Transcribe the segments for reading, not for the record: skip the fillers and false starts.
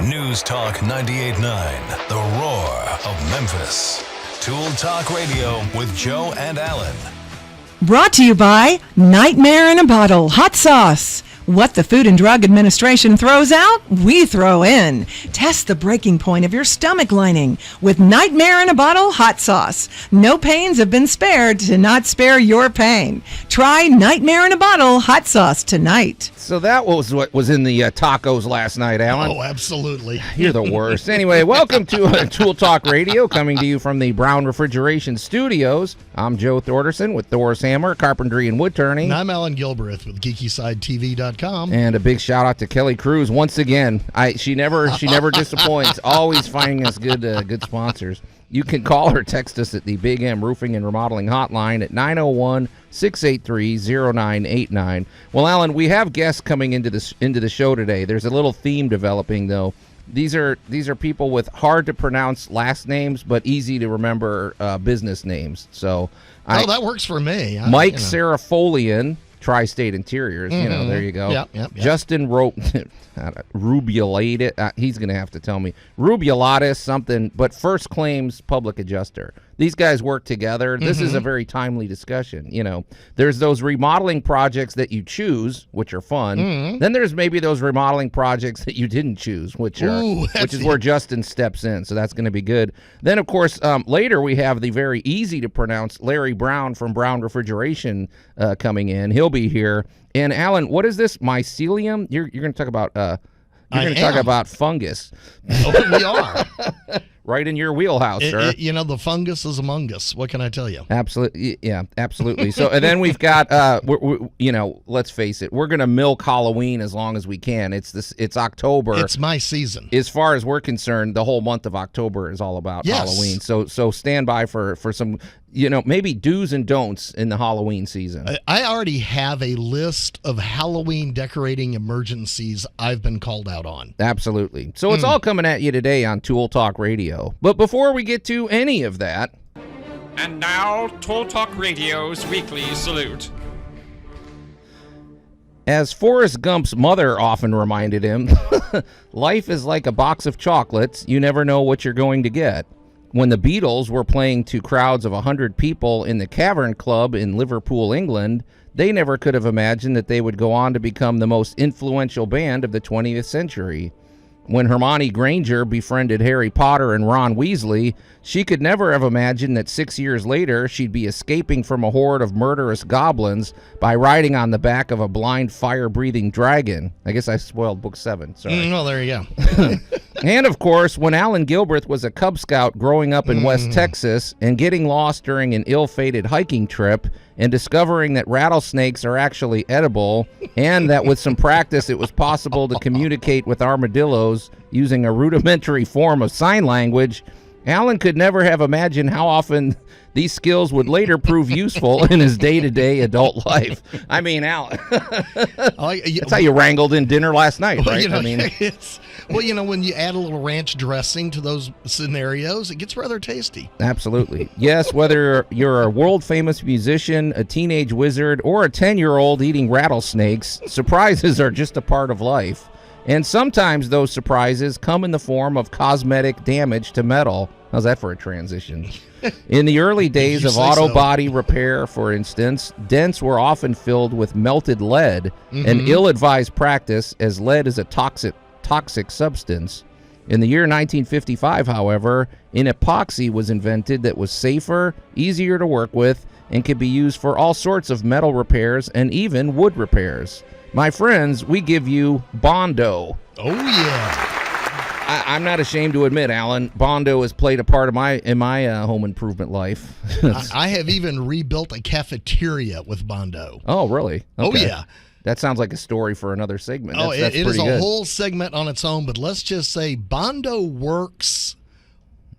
News Talk 98.9, the roar of Memphis. Tool Talk Radio with Joe and Allan. Brought to you by Nightmare in a Bottle Hot Sauce. What the Food and Drug Administration throws out, we throw in. Test the breaking point of your stomach lining with Nightmare in a Bottle Hot Sauce. No pains have been spared to not spare your pain. Try Nightmare in a Bottle Hot Sauce tonight. So that was what was in the tacos last night, Allan. Oh, absolutely. You're the worst. Anyway, welcome to Tool Talk Radio, coming to you from the Brown Refrigeration Studios. I'm Joe Thorderson with Thor's Hammer, Carpentry and Wood Turning. And I'm Allan Gilbreth with GeekySideTV.com. And a big shout out to Kelly Cruz once again. She never disappoints. Always finding us good sponsors. You can call or text us at the Big M Roofing and Remodeling Hotline at 901-683-0989. Well, Allan, we have guests coming into the show today. There's a little theme developing, though. These are people with hard to pronounce last names but easy to remember business names. So that works for me. Mike Serafolian, Tri-State Interiors, there you go. Yep. Justin wrote Rubiolatis, he's going to have to tell me. Rubiolatis something, but First Claims Public Adjuster. These guys work together. This is a very timely discussion. There's those remodeling projects that you choose, which are fun. Then there's maybe those remodeling projects that you didn't choose, which is where Justin steps in. So that's going to be good. Then, of course, later we have the very easy to pronounce Larry Brown from Brown Refrigeration coming in. He'll be here. And Allan, what is this mycelium? You're going to talk about talk about fungus. Oh, we are. Right in your wheelhouse, sir. The fungus is among us. What can I tell you? Absolutely, yeah, absolutely. So, and then we've got, let's face it, we're gonna milk Halloween as long as we can. It's October. It's my season. As far as we're concerned, the whole month of October is all about Halloween. So stand by for some, maybe do's and don'ts in the Halloween season. I already have a list of Halloween decorating emergencies I've been called out on. Absolutely. So it's all coming at you today on Tool Talk Radio. But before we get to any of that. And now, Tool Talk Radio's weekly salute. As Forrest Gump's mother often reminded him, life is like a box of chocolates. You never know what you're going to get. When the Beatles were playing to crowds of 100 people in the Cavern Club in Liverpool, England, they never could have imagined that they would go on to become the most influential band of the 20th century. When Hermione Granger befriended Harry Potter and Ron Weasley, she could never have imagined that 6 years later she'd be escaping from a horde of murderous goblins by riding on the back of a blind fire-breathing dragon. I guess I spoiled book 7. Sorry. Well, there you go. And, of course, when Allan Gilbreth was a Cub Scout growing up in West Texas and getting lost during an ill-fated hiking trip and discovering that rattlesnakes are actually edible and that with some practice it was possible to communicate with armadillos using a rudimentary form of sign language, Allan could never have imagined how often these skills would later prove useful in his day-to-day adult life. I mean, Allan, that's how you wrangled in dinner last night, right? When you add a little ranch dressing to those scenarios, it gets rather tasty. Absolutely. Yes, whether you're a world-famous musician, a teenage wizard, or a 10-year-old eating rattlesnakes, surprises are just a part of life. And sometimes those surprises come in the form of cosmetic damage to metal. How's that for a transition? In the early days of auto body repair, for instance, dents were often filled with melted lead, an ill-advised practice as lead is a toxic substance. In the year 1955, however, an epoxy was invented that was safer, easier to work with, and could be used for all sorts of metal repairs and even wood repairs. My friends, we give you Bondo. Oh, yeah. I'm not ashamed to admit, Allan, Bondo has played a part in my home improvement life. I have even rebuilt a cafeteria with Bondo. Oh, really? Okay. Oh, yeah. That sounds like a story for another segment. It is a whole segment on its own, but let's just say Bondo works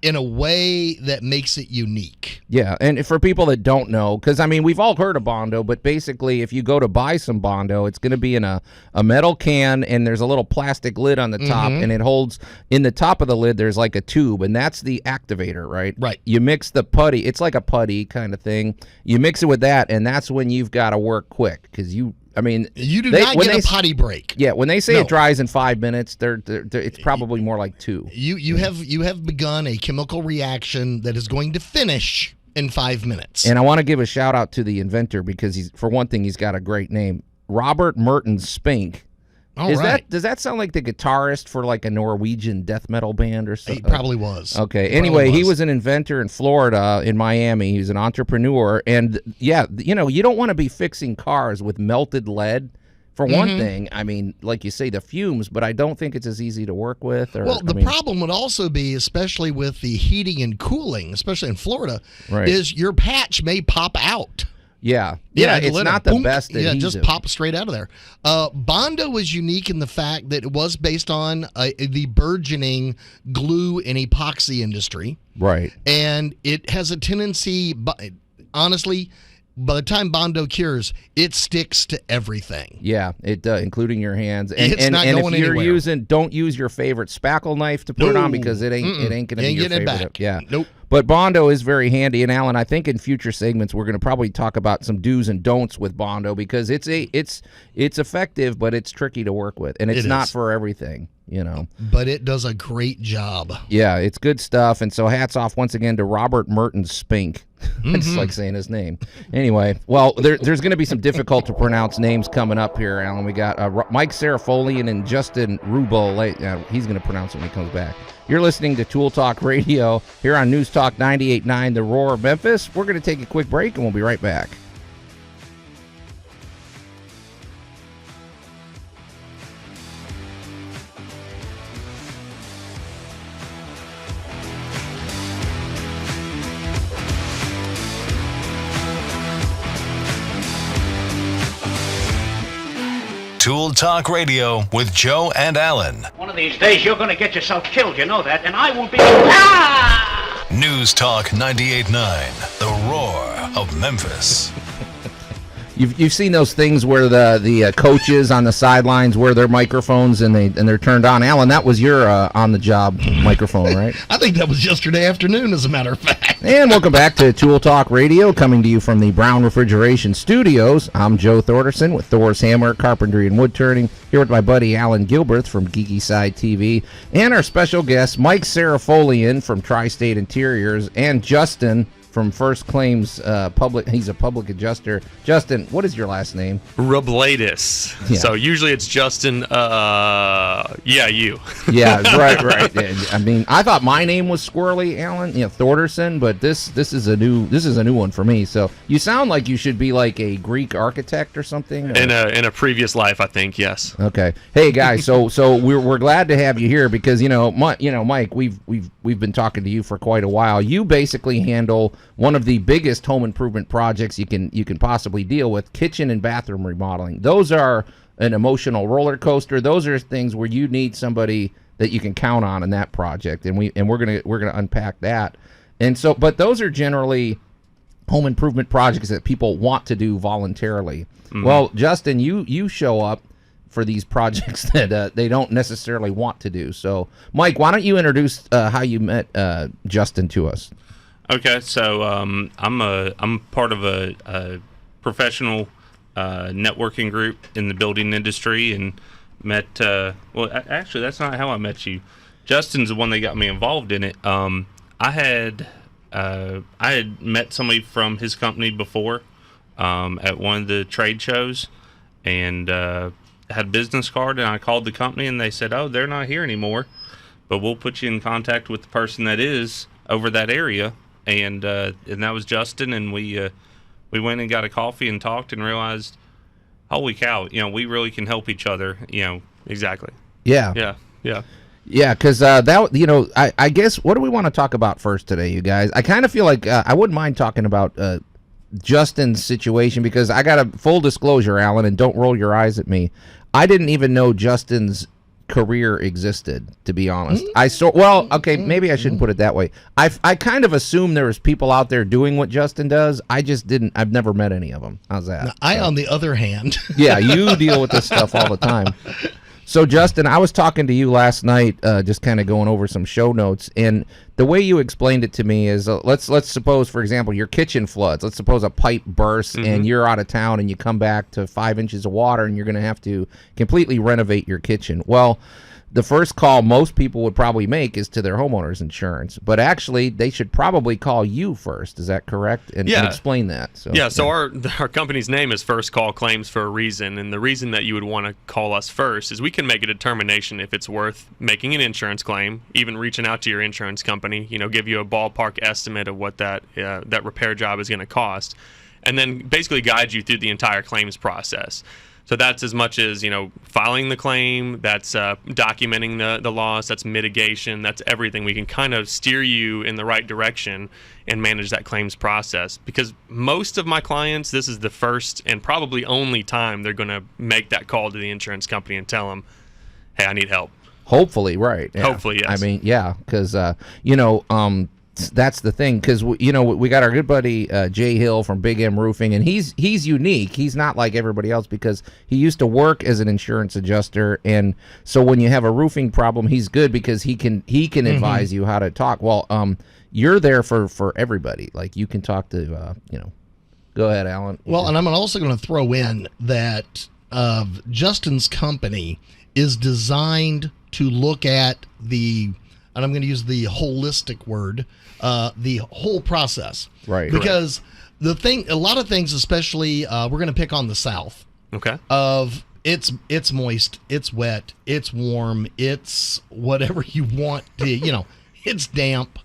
in a way that makes it unique. Yeah, and for people that don't know, because, we've all heard of Bondo, but basically if you go to buy some Bondo, it's going to be in a metal can, and there's a little plastic lid on the top, and it holds, in the top of the lid, there's like a tube, and that's the activator, right? Right. You mix the putty, it's like a putty kind of thing. You mix it with that, and that's when you've got to work quick, because I mean, you do not get a potty break. Yeah, when they say it dries in 5 minutes, it's probably more like 2. You have begun a chemical reaction that is going to finish in 5 minutes. And I want to give a shout out to the inventor because for one thing, he's got a great name, Robert Mertens Spink. Does that sound like the guitarist for like a Norwegian death metal band or something? He probably was. Okay. Anyway, he was an inventor in Florida, in Miami. He was an entrepreneur. And yeah, you don't want to be fixing cars with melted lead. For one thing, I mean, like you say, the fumes, but I don't think it's as easy to work with. Problem would also be, especially with the heating and cooling, especially in Florida, is your patch may pop out. Yeah, it's not the best adhesive. Yeah, just pop straight out of there. Bondo was unique in the fact that it was based on the burgeoning glue and epoxy industry. Right. And it has a tendency, honestly, by the time Bondo cures, it sticks to everything. Yeah, it including your hands. And it's not going if you're anywhere. Don't use your favorite spackle knife to put it on because it ain't going to be your favorite. Back. Yeah. Nope. But Bondo is very handy, and Allan, I think in future segments we're going to probably talk about some do's and don'ts with Bondo because it's effective, but it's tricky to work with, and it's not for everything, But it does a great job. Yeah, it's good stuff, and so hats off once again to Robert Mertens Spink. I just like saying his name. Anyway, well, there's going to be some difficult to pronounce names coming up here, Allan. We got Mike Sarafolian and Justin Rubel. He's going to pronounce it when he comes back. You're listening to Tool Talk Radio here on News Talk 98.9, The Roar of Memphis. We're going to take a quick break, and we'll be right back. Tool Talk Radio with Joe and Allan. One of these days you're going to get yourself killed, you know that, and I will be... News Talk 98.9, The Roar of Memphis. You've seen those things where the coaches on the sidelines wear their microphones and they're turned on. Allan, that was your on the job microphone, right? I think that was yesterday afternoon, as a matter of fact. And welcome back to Tool Talk Radio, coming to you from the Brown Refrigeration Studios. I'm Joe Thorderson with Thor's Hammer, Carpentry and Wood Turning, here with my buddy Allan Gilbert from Geeky Side TV, and our special guest Mike Sarafolian from Tri-State Interiors, and Justin from First Claims Public. He's a public adjuster. Justin, what is your last name? Rablatus. Yeah. So usually it's Justin. You. Yeah, right. I mean, I thought my name was squirrely, Allan, Thorderson, but this is a new one for me. So you sound like you should be like a Greek architect or something. In a previous life, I think, yes. Okay. Hey guys, so we're glad to have you here because Mike, we've been talking to you for quite a while. You basically handle one of the biggest home improvement projects you can possibly deal with, kitchen and bathroom remodeling. Those are an emotional roller coaster. Those are things where you need somebody that you can count on in that project, and we're gonna unpack that. And so, but those are generally home improvement projects that people want to do voluntarily. Mm-hmm. Well, Justin, you show up for these projects that they don't necessarily want to do. So, Mike, why don't you introduce how you met Justin to us? Okay, so I'm part of a professional networking group in the building industry, and met. Actually, that's not how I met you. Justin's the one that got me involved in it. I had met somebody from his company before at one of the trade shows, and had a business card, and I called the company, and they said, "Oh, they're not here anymore, but we'll put you in contact with the person that is over that area." And that was Justin, and we went and got a coffee and talked and realized, holy cow, we really can help each other. Exactly. Yeah. Yeah, because I guess, what do we want to talk about first today, you guys? I kind of feel like I wouldn't mind talking about Justin's situation, because I got a full disclosure, Allan, and don't roll your eyes at me. I didn't even know Justin's career existed, to be honest. Maybe I shouldn't put it that way. I kind of assumed there was people out there doing what Justin does. I've never met any of them. How's that? Now, on the other hand, yeah, you deal with this stuff all the time. So, Justin, I was talking to you last night, just kind of going over some show notes, and the way you explained it to me is, let's suppose, for example, your kitchen floods. Let's suppose a pipe bursts and you're out of town and you come back to 5 inches of water and you're going to have to completely renovate your kitchen. Well, the first call most people would probably make is to their homeowner's insurance, but actually they should probably call you first. Is that correct? And explain that. So our company's name is First Call Claims for a reason, and the reason that you would want to call us first is we can make a determination if it's worth making an insurance claim, even reaching out to your insurance company, give you a ballpark estimate of what that repair job is going to cost, and then basically guide you through the entire claims process. So that's as much as, filing the claim, that's documenting the loss, that's mitigation, that's everything. We can kind of steer you in the right direction and manage that claims process. Because most of my clients, this is the first and probably only time they're going to make that call to the insurance company and tell them, hey, I need help. Hopefully, right. Yeah. Hopefully, yes. I mean, yeah, because, that's the thing, because we got our good buddy Jay Hill from Big M Roofing, and he's unique. He's not like everybody else because he used to work as an insurance adjuster, and so when you have a roofing problem, he's good because he can advise you how to talk. Well, you're there for everybody. Like, you can talk to Go ahead, Allan. Well, and I'm also going to throw in that Justin's company is designed to look at and I'm going to use the holistic word, the whole process. Right. Because a lot of things, especially, we're going to pick on the South. Okay. Of it's moist, it's wet, it's warm, it's whatever you want to, it's damp.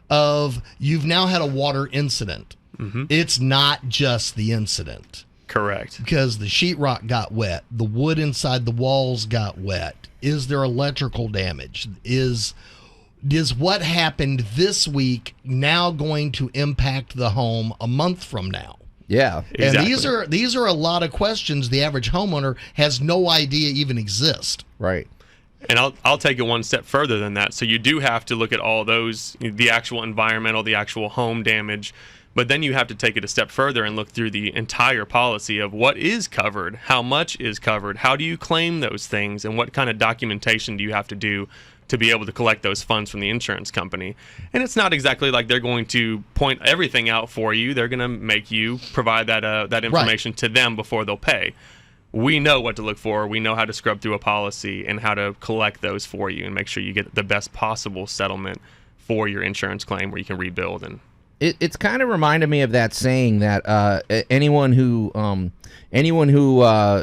You've now had a water incident. Mm-hmm. It's not just the incident. Correct. Because the sheetrock got wet, the wood inside the walls got wet. Is there electrical damage? Is what happened this week now going to impact the home a month from now? Yeah, exactly. And these are a lot of questions the average homeowner has no idea even exist. Right. And I'll take it one step further than that. So you do have to look at all those, the actual environmental, the actual home damage, but then you have to take it a step further and look through the entire policy of what is covered, how much is covered, how do you claim those things, and what kind of documentation do you have to do to be able to collect those funds from the insurance company. And it's not exactly like they're going to point everything out for you. They're going to make you provide that information to them before they'll pay. We know what to look for. We know how to scrub through a policy and how to collect those for you and make sure you get the best possible settlement for your insurance claim where you can rebuild. And it's kind of reminded me of that saying that anyone who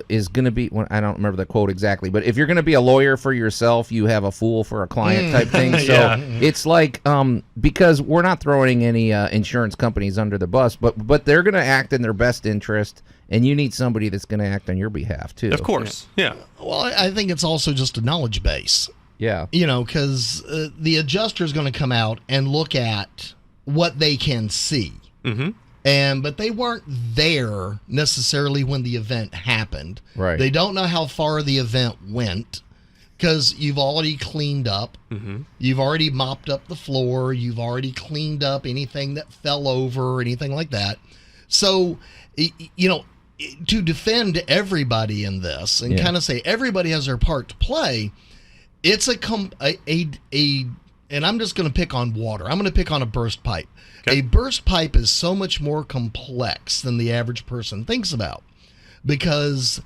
is going to be, well, I don't remember the quote exactly, but if you're going to be a lawyer for yourself, you have a fool for a client type thing. So it's like, because we're not throwing any insurance companies under the bus, but they're going to act in their best interest, and you need somebody that's going to act on your behalf too. Of course, yeah. Well, I think it's also just a knowledge base. Yeah. Because the adjuster is going to come out and look at what they can see. Mm-hmm. But they weren't there necessarily when the event happened. Right. They don't know how far the event went because you've already cleaned up. Mm-hmm. You've already mopped up the floor. You've already cleaned up anything that fell over or anything like that. So, to defend everybody in this and kind of say everybody has their part to play, it's and I'm just going to pick on water. I'm going to pick on a burst pipe. Okay. A burst pipe is so much more complex than the average person thinks about because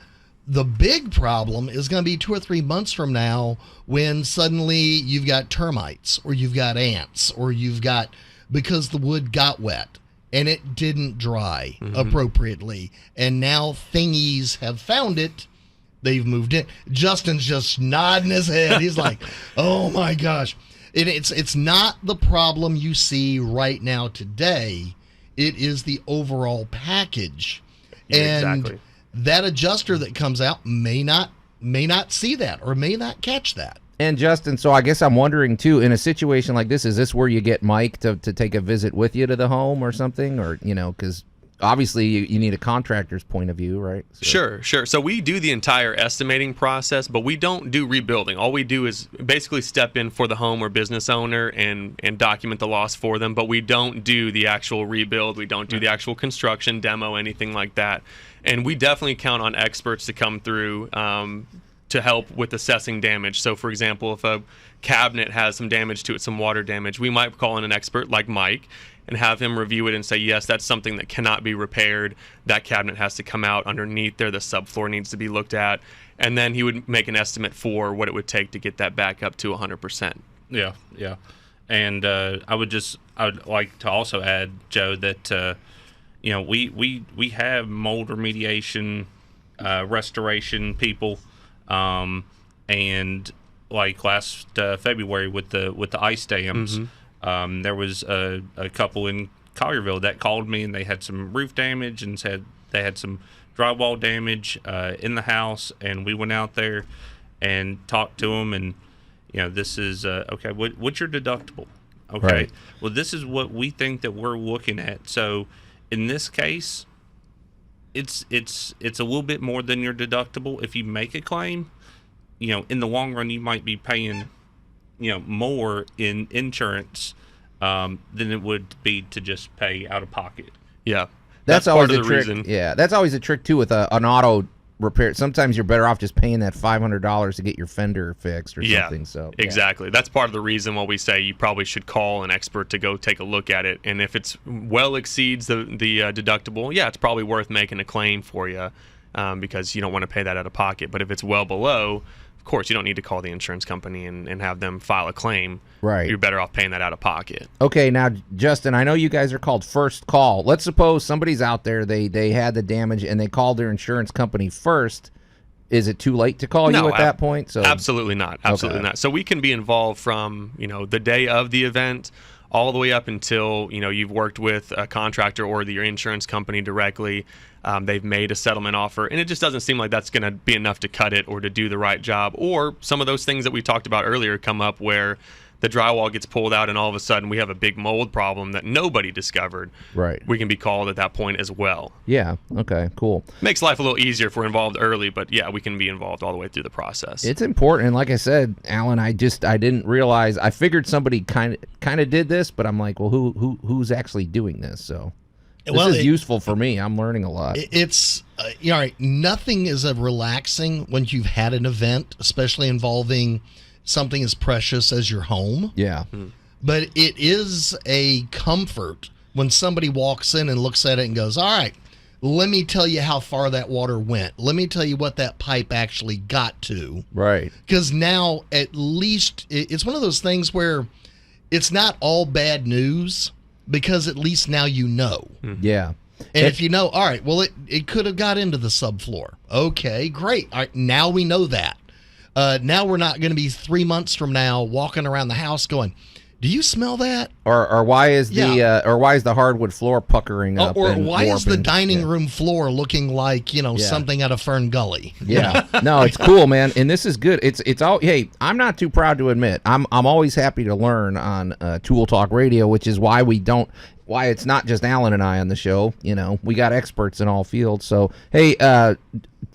the big problem is going to be 2 or 3 months from now when suddenly you've got termites or you've got ants or because the wood got wet and it didn't dry appropriately. And now thingies have found it. They've moved in. Justin's just nodding his head. He's like, oh my gosh. It's not the problem you see right now today. It is the overall package. And exactly. That adjuster that comes out may not see that or may not catch that. And Justin, so I guess I'm wondering too, in a situation like this, is this where you get Mike to take a visit with you to the home or something? Or, because obviously you need a contractor's point of view, right? So. Sure. So we do the entire estimating process, but we don't do rebuilding. All we do is basically step in for the home or business owner and document the loss for them, but we don't do the actual rebuild. We don't do the actual construction, demo, anything like that. And we definitely count on experts to come through to help with assessing damage. So, for example, if a cabinet has some damage to it, some water damage, we might call in an expert like Mike and have him review it and say, yes, that's something that cannot be repaired. That cabinet has to come out underneath there. The subfloor needs to be looked at. And then he would make an estimate for what it would take to get that back up to 100%. Yeah. And I would like to also add, Joe, that we have mold remediation, restoration people, and like last February with the ice dams, there was a couple in Collierville that called me, and they had some roof damage and said they had some drywall damage in the house, and we went out there and talked to them, and this is okay. What's your deductible? Okay, Right. Well, this is what we think that we're looking at. So, in this case, it's a little bit more than your deductible. If you make a claim, in the long run, you might be paying, more in insurance than it would be to just pay out of pocket. Yeah. That's part always of a the trick. reason. Yeah, that's always a trick too with an auto repair. Sometimes you're better off just paying that $500 to get your fender fixed or something. So yeah. Exactly. That's part of the reason why we say you probably should call an expert to go take a look at it. And if it's well exceeds the deductible, it's probably worth making a claim for you because you don't want to pay that out of pocket. But if it's well below, of course, you don't need to call the insurance company and have them file a claim. Right. You're better off paying that out of pocket. Okay, now, Justin, I know you guys are called First Call. Let's suppose somebody's out there, they had the damage, and they called their insurance company first. Is it too late to call you at that point? So absolutely not. Absolutely not. So we can be involved from, the day of the event all the way up until, you've worked with a contractor or your insurance company directly. They've made a settlement offer, and it just doesn't seem like that's going to be enough to cut it or to do the right job. Or some of those things that we talked about earlier come up where the drywall gets pulled out and all of a sudden we have a big mold problem that nobody discovered. Right. We can be called at that point as well. Yeah. Okay, cool. Makes life a little easier if we're involved early, but we can be involved all the way through the process. It's important, and like I said, Allan, I didn't realize. I figured somebody kind of did this, but I'm like, well, who's actually doing this? So this is useful for me. I'm learning a lot. It's nothing is as relaxing when you've had an event, especially involving something as precious as your home. Yeah. But it is a comfort when somebody walks in and looks at it and goes, all right, let me tell you how far that water went. Let me tell you what that pipe actually got to. Right. Because now at least it's one of those things where it's not all bad news because at least now you know. Yeah. And if you know, all right, well, it could have got into the subfloor. Okay, great. All right, now we know that. Now we're not going to be 3 months from now walking around the house going, do you smell that? Or why is the hardwood floor puckering up? Or and why is the warping? dining room floor looking like something out of Fern Gully? Yeah, no, it's cool, man, and this is good. It's all. Hey, I'm not too proud to admit. I'm always happy to learn on Tool Talk Radio, which is why it's not just Allan and I on the show. We got experts in all fields. So hey,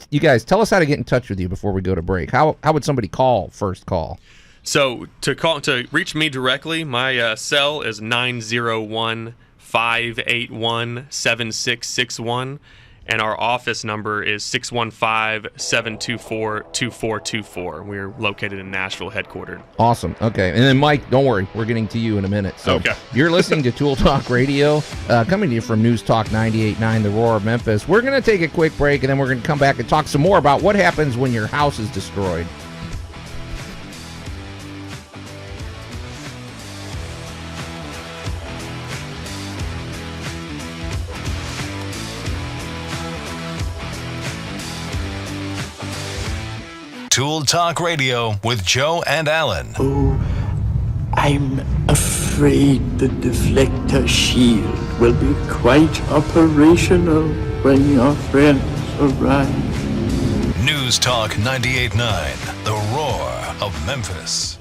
you guys, tell us how to get in touch with you before we go to break. How would somebody call First Call? So to reach me directly, my cell is 901-581-7661, and our office number is 615-724-2424. We're located in Nashville, headquartered. Awesome. Okay, and then Mike, don't worry, we're getting to you in a minute. So okay. You're listening to Tool Talk Radio, coming to you from News Talk 98.9, The Roar of Memphis. We're going to take a quick break, and then we're going to come back and talk some more about what happens when your house is destroyed. Tool Talk Radio with Joe and Allan. Oh, I'm afraid the deflector shield will be quite operational when your friends arrive. News Talk 98.9, The Roar of Memphis.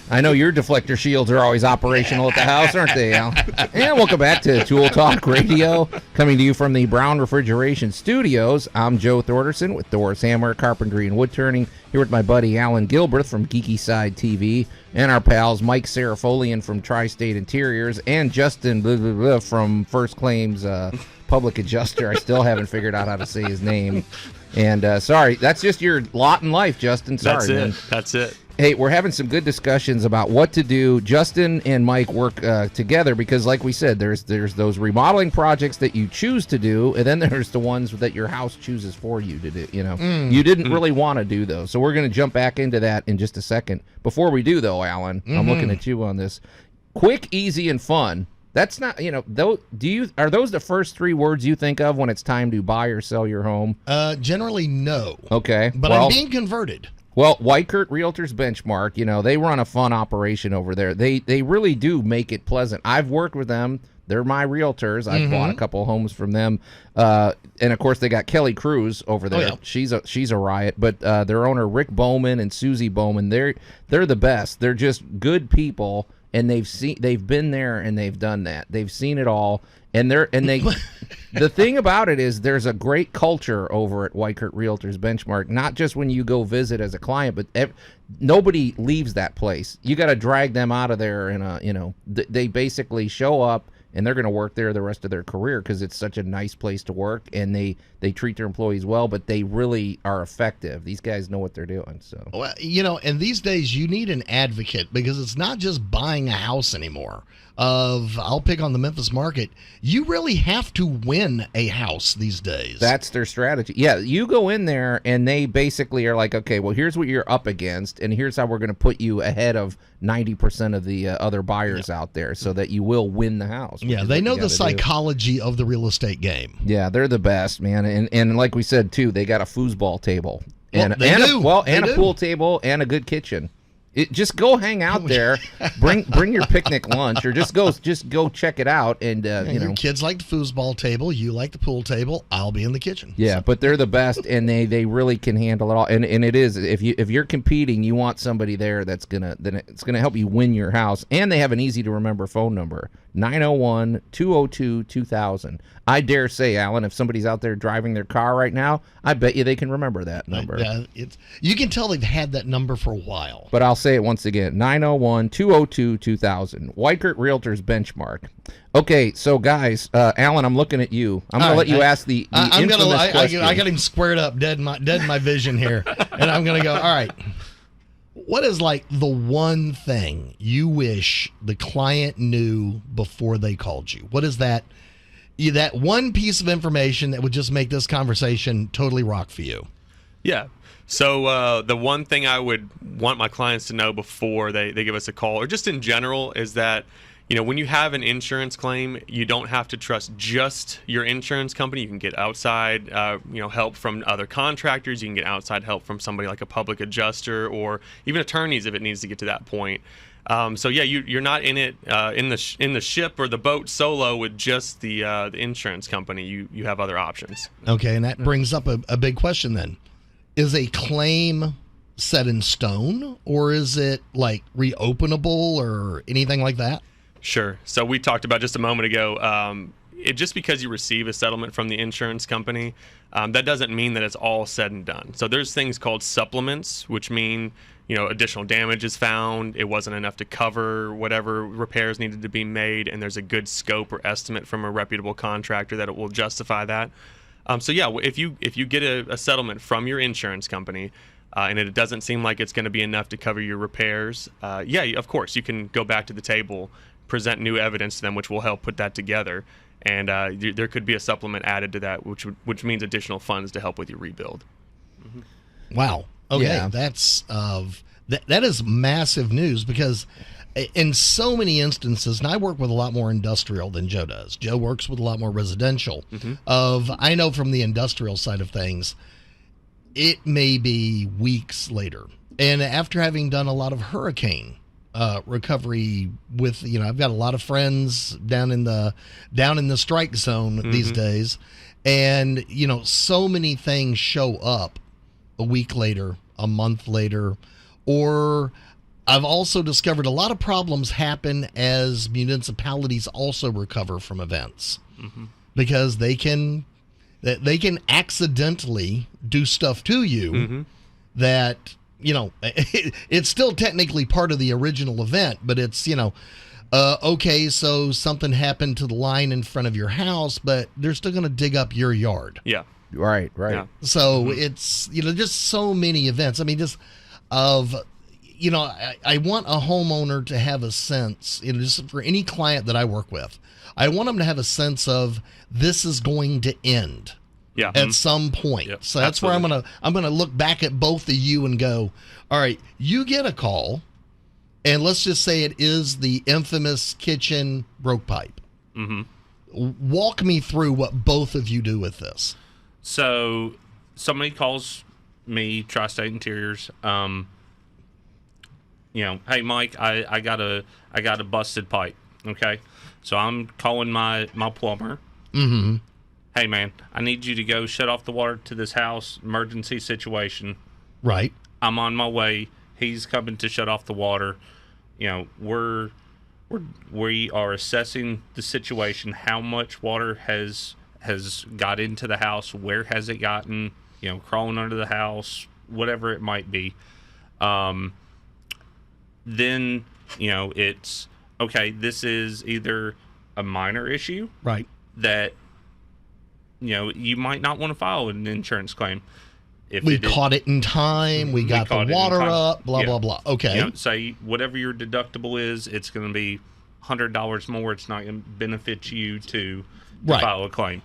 I know your deflector shields are always operational at the house, aren't they, Al? And welcome back to Tool Talk Radio, coming to you from the Brown Refrigeration Studios. I'm Joe Thorderson with Thor's Hammer, Carpentry, and Wood Turning, here with my buddy Allan Gilbreth from Geeky Side TV, and our pals Mike Serafolian from Tri-State Interiors, and Justin from First Claims Public Adjuster. I still haven't figured out how to say his name. And sorry, that's just your lot in life, Justin. Sorry, That's it. man. That's it. Hey, we're having some good discussions about what to do. Justin and Mike work together because, like we said, there's those remodeling projects that you choose to do, and then there's the ones that your house chooses for you to do. You didn't really want to do those, so we're going to jump back into that in just a second. Before we do, though, Allan, I'm looking at you on this. Quick, easy, and fun. That's not, are those the first three words you think of when it's time to buy or sell your home? Generally, no. Okay, but I'm being converted. Well, Whitekurt Realtors Benchmark, they run a fun operation over there. They really do make it pleasant. I've worked with them. They're my realtors. I've bought a couple homes from them. And, of course, they got Kelly Cruz over there. Oh, yeah. She's a riot. But their owner, Rick Bowman and Susie Bowman, they're the best. They're just good people, and they've been there and they've done that. They've seen it all. And the thing about it is there's a great culture over at Whitekurt Realtors Benchmark, not just when you go visit as a client, but nobody leaves that place. You got to drag them out of there, and they basically show up and they're going to work there the rest of their career because it's such a nice place to work, and they treat their employees well, but they really are effective. These guys know what they're doing. So, well, and these days you need an advocate because it's not just buying a house anymore. I'll pick on the Memphis market. You really have to win a house these days. That's their strategy. Yeah, you go in there and they basically are like, okay, well, here's what you're up against, and here's how we're going to put you ahead of 90% of the other buyers out there so that you will win the house. Yeah, they know the psychology of the real estate game. Yeah, they're the best, man. And like we said, too, they got a foosball table. And well, a pool table and a good kitchen. Just go hang out there, bring your picnic lunch, or just go check it out, and your kids like the foosball table, you like the pool table. I'll be in the kitchen. Yeah, but they're the best, and they really can handle it all. And it is if you're competing, you want somebody there that's gonna help you win your house, and they have an easy to remember phone number 901-202-2000. I dare say, Allan, if somebody's out there driving their car right now, I bet you they can remember that number. Yeah, you can tell they've had that number for a while. But I'll say it once again, 901-202-2000. Whitekurt Realtors Benchmark. Okay, so guys, Allan, I'm looking at you. I'm going to let you ask the infamous question. I got him squared up, dead in my vision here. And I'm going to go, all right, what is like the one thing you wish the client knew before they called you? What is that? That one piece of information that would just make this conversation totally rock for you. Yeah. So the one thing I would want my clients to know before they give us a call, or just in general, is that when you have an insurance claim, you don't have to trust just your insurance company. You can get outside help from other contractors. You can get outside help from somebody like a public adjuster or even attorneys if it needs to get to that point. So yeah, you're not in it in the ship or the boat solo with just the insurance company. You have other options. Okay, and that brings up a big question then. Is a claim set in stone, or is it like reopenable or anything like that? Sure. So we talked about just a moment ago, just because you receive a settlement from the insurance company, that doesn't mean that it's all said and done. So there's things called supplements, which mean additional damage is found, it wasn't enough to cover whatever repairs needed to be made, and there's a good scope or estimate from a reputable contractor that it will justify that. So yeah, if you get a settlement from your insurance company, and it doesn't seem like it's going to be enough to cover your repairs, of course you can go back to the table, present new evidence to them, which will help put that together, and there could be a supplement added to that, which means additional funds to help with your rebuild. Mm-hmm. Wow. Okay, yeah. That's that is massive news because in so many instances, and I work with a lot more industrial than Joe does. Joe works with a lot more residential. Mm-hmm. I know from the industrial side of things, it may be weeks later, and after having done a lot of hurricane recovery with, I've got a lot of friends down in the strike zone mm-hmm. these days, and so many things show up a week later, a month later, or I've also discovered a lot of problems happen as municipalities also recover from events mm-hmm. because they can accidentally do stuff to you mm-hmm. that it's still technically part of the original event, but it's okay, so something happened to the line in front of your house, but they're still going to dig up your yard. Yeah. Right. Yeah. So it's, just so many events. I mean, just of, I want a homeowner to have a sense, just for any client that I work with, I want them to have a sense of this is going to end at some point. Yep, So that's where I'm gonna look back at both of you and go, all right, you get a call, and let's just say it is the infamous kitchen broke pipe. Mm-hmm. Walk me through what both of you do with this. So somebody calls me, Tri-State Interiors. Hey Mike, I got a busted pipe. Okay, so I'm calling my plumber. Mm-hmm. Hey man, I need you to go shut off the water to this house. Emergency situation. Right. I'm on my way. He's coming to shut off the water. We are assessing the situation. How much water has got into the house? Where has it gotten? Crawling under the house, whatever it might be. Then it's okay. This is either a minor issue, right, that you might not want to file an insurance claim. If we caught it in time, we got the water up, blah, blah, blah. Okay. Say whatever your deductible is, it's going to be $100 more. It's not going to benefit you to file a claim.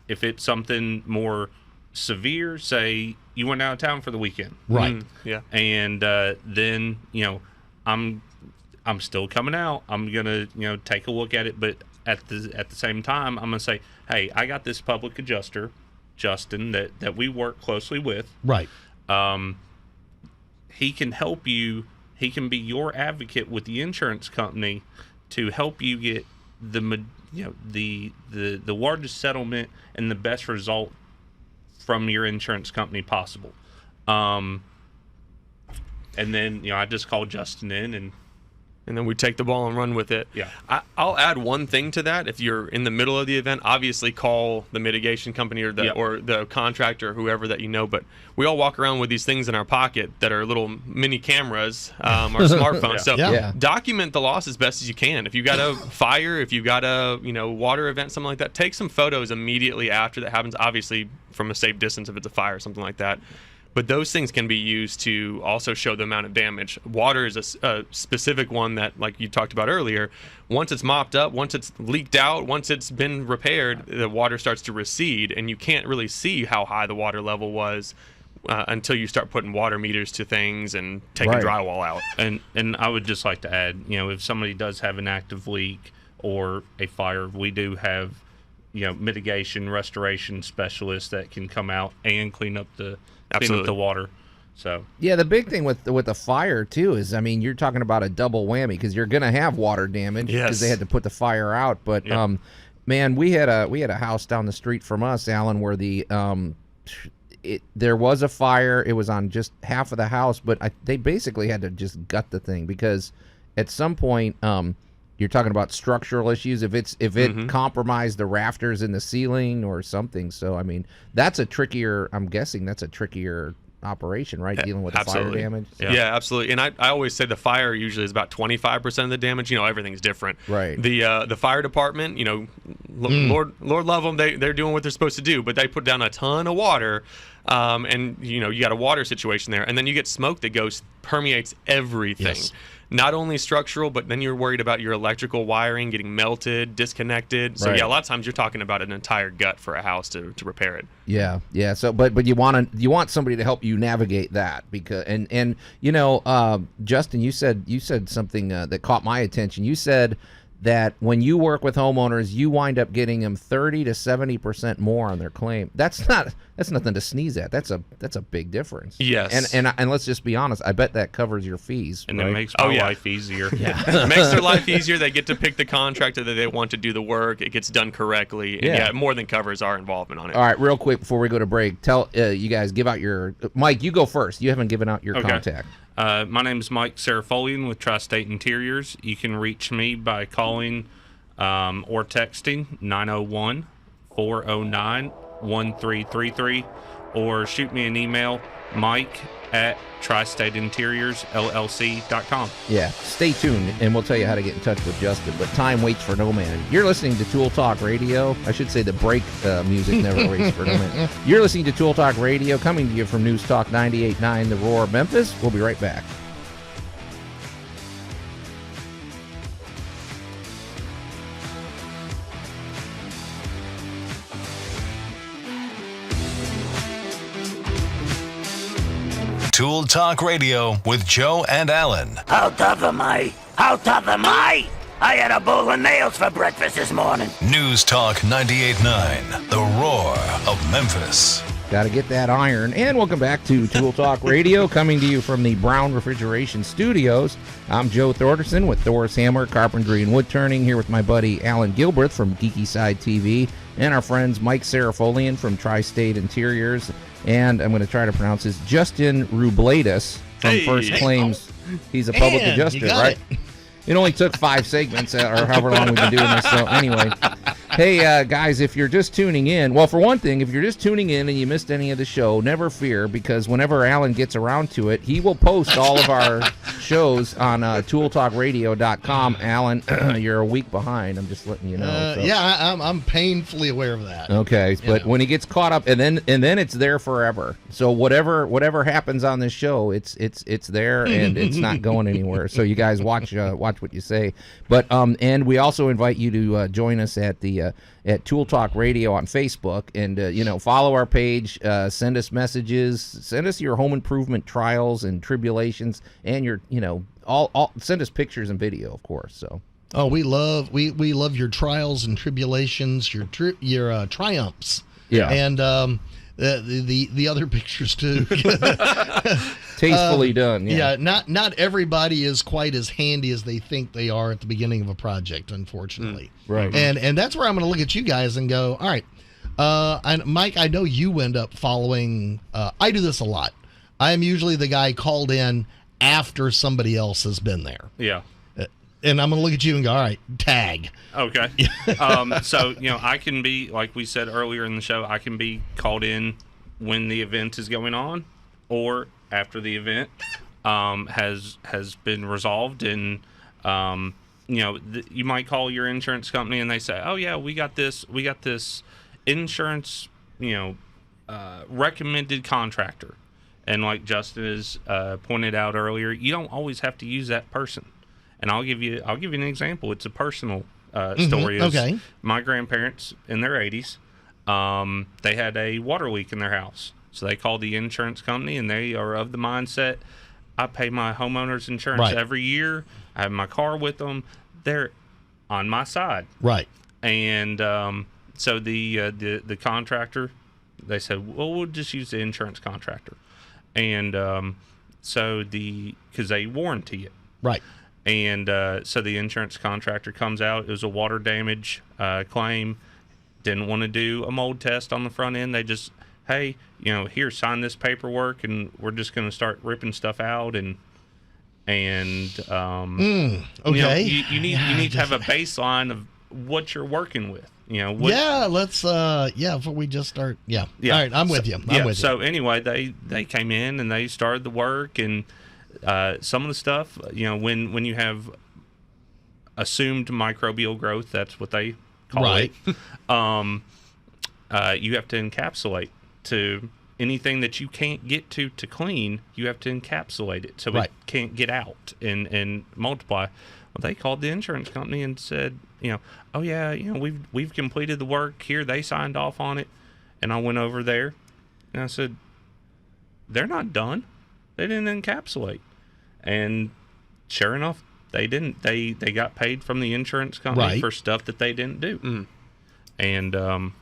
If it's something more severe, say you went out of town for the weekend. Right. Yeah. And then, I'm still coming out. I'm going to, take a look at it. But at the same time, I'm going to say, hey, I got this public adjuster, Justin, that we work closely with. Right. He can help you. He can be your advocate with the insurance company to help you get the largest settlement and the best result from your insurance company possible. And then I just call Justin in and then we take the ball and run with it. Yeah. I'll add one thing to that. If you're in the middle of the event, obviously call the mitigation company or the contractor or whoever that you know. But we all walk around with these things in our pocket that are little mini cameras, our smartphones. So document the loss as best as you can. If you got a fire, if you got a water event, something like that, take some photos immediately after that happens. Obviously from a safe distance if it's a fire or something like that. But those things can be used to also show the amount of damage. Water is a specific one that, like you talked about earlier, once it's mopped up, once it's leaked out, once it's been repaired, the water starts to recede, and you can't really see how high the water level was until you start putting water meters to things and taking drywall out. And I would just like to add, if somebody does have an active leak or a fire, we do have, mitigation, restoration specialists that can come out and clean up the water. So the big thing with the fire too is, you're talking about a double whammy because you're going to have water damage because they had to put the fire out. But man, we had a house down the street from us, Allan, where there was a fire. It was on just half of the house, but they basically had to just gut the thing because at some point you're talking about structural issues. If it compromised the rafters in the ceiling or something. So that's a trickier. I'm guessing that's a trickier operation, right? Dealing with the fire damage. So. Yeah, absolutely. And I always say the fire usually is about 25% of the damage. Everything's different. Right. The fire department, Lord love them. They're doing what they're supposed to do, but they put down a ton of water. And you got a water situation there, and then you get smoke that permeates everything. Yes. Not only structural, but then you're worried about your electrical wiring getting melted, disconnected. So a lot of times you're talking about an entire gut for a house to repair it. Yeah. So, but you want somebody to help you navigate that because Justin, you said something that caught my attention. You said that when you work with homeowners, you wind up getting them 30 to 70% more on their claim. That's nothing to sneeze at. That's a big difference. Yes. And let's just be honest. I bet that covers your fees. And right? it makes my life easier. It makes their life easier. They get to pick the contractor that they want to do the work. It gets done correctly. And it more than covers our involvement on it. All right, real quick before we go to break, tell you guys, give out your Mike. You go first. You haven't given out your contact. My name is Mike Sarafolian with Tri-State Interiors. You can reach me by calling or texting 901-409-1333, or shoot me an email, mike@tristateinteriorsllc.com. Yeah, stay tuned, and we'll tell you how to get in touch with Justin. But time waits for no man. You're listening to Tool Talk Radio. I should say the break music never waits for no man. You're listening to Tool Talk Radio, coming to you from News Talk 98.9 The Roar, Memphis. We'll be right back. Tool Talk Radio with Joe and Allan. How tough am I? How tough am I? I had a bowl of nails for breakfast this morning. News Talk 98.9, the roar of Memphis. Got to get that iron. And welcome back to Tool Talk Radio, coming to you from the Brown Refrigeration Studios. I'm Joe Thorderson with Thor's Hammer, Carpentry, and Wood Turning, here with my buddy Allan Gilbreth from Geeky Side TV, and our friends Mike Sarafolian from Tri-State Interiors, and I'm going to try to pronounce this, Justin Rubladis from First Claims. He's a public adjuster, right? It only took 5 segments, or however long we've been doing this. So anyway, hey, guys, if you're just tuning in, well, for one thing, if you're just tuning in and you missed any of the show, never fear, because whenever Allan gets around to it, he will post all of our shows on tooltalkradio.com. Allan, you're a week behind. I'm just letting you know. So. Yeah, I'm painfully aware of that. Okay, but when he gets caught up, and then it's there forever. So whatever happens on this show, it's there, and it's not going anywhere. So you guys watch what you say. But and we also invite you to join us at the at Tool Talk Radio on Facebook, and follow our page, send us messages, send us your home improvement trials and tribulations, and your all send us pictures and video, of course. So we love your trials and tribulations, your triumphs, and the other pictures too. Tastefully done. Yeah, not everybody is quite as handy as they think they are at the beginning of a project, unfortunately. Right. And that's where I'm going to look at you guys and go, all right, and Mike, I know you end up following. I do this a lot. I am usually the guy called in after somebody else has been there. Yeah. And I'm going to look at you and go, all right, tag. Okay. So, I can be, like we said earlier in the show, I can be called in when the event is going on or after the event has been resolved. And, you might call your insurance company and they say, oh, yeah, we got this insurance, recommended contractor. And like Justin has pointed out earlier, you don't always have to use that person. And I'll give you an example. It's a personal story. Okay. My grandparents in their 80s, they had a water leak in their house. So they called the insurance company, and they are of the mindset, I pay my homeowner's insurance every year. I have my car with them. They're on my side. Right. And so the contractor, they said, well, we'll just use the insurance contractor. And because they warranty it. Right. And so the insurance contractor comes out. It was a water damage claim. Didn't want to do a mold test on the front end. They just, hey, here, sign this paperwork, and we're just going to start ripping stuff out. And okay, you need to have a baseline of what you're working with. Let's before we just start. Yeah. All right, I'm with you. I'm with you. So anyway, they came in and they started the work, and some of the stuff, when you have assumed microbial growth, that's what they call it. You have to encapsulate to anything that you can't get to clean. You have to encapsulate it so it can't get out and multiply. Well, they called the insurance company and said, oh yeah, we've completed the work here. They signed off on it, and I went over there and I said, they're not done. They didn't encapsulate. And sure enough, they didn't. They got paid from the insurance company for stuff that they didn't do. And I'm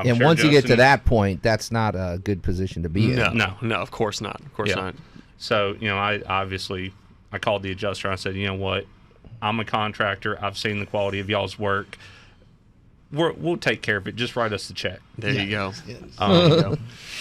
sure once you get to that point, that's not a good position to be in. No, of course not. Of course not. So, I called the adjuster. I said, you know what? I'm a contractor. I've seen the quality of y'all's work. We'll take care of it. Just write us the check. There you go.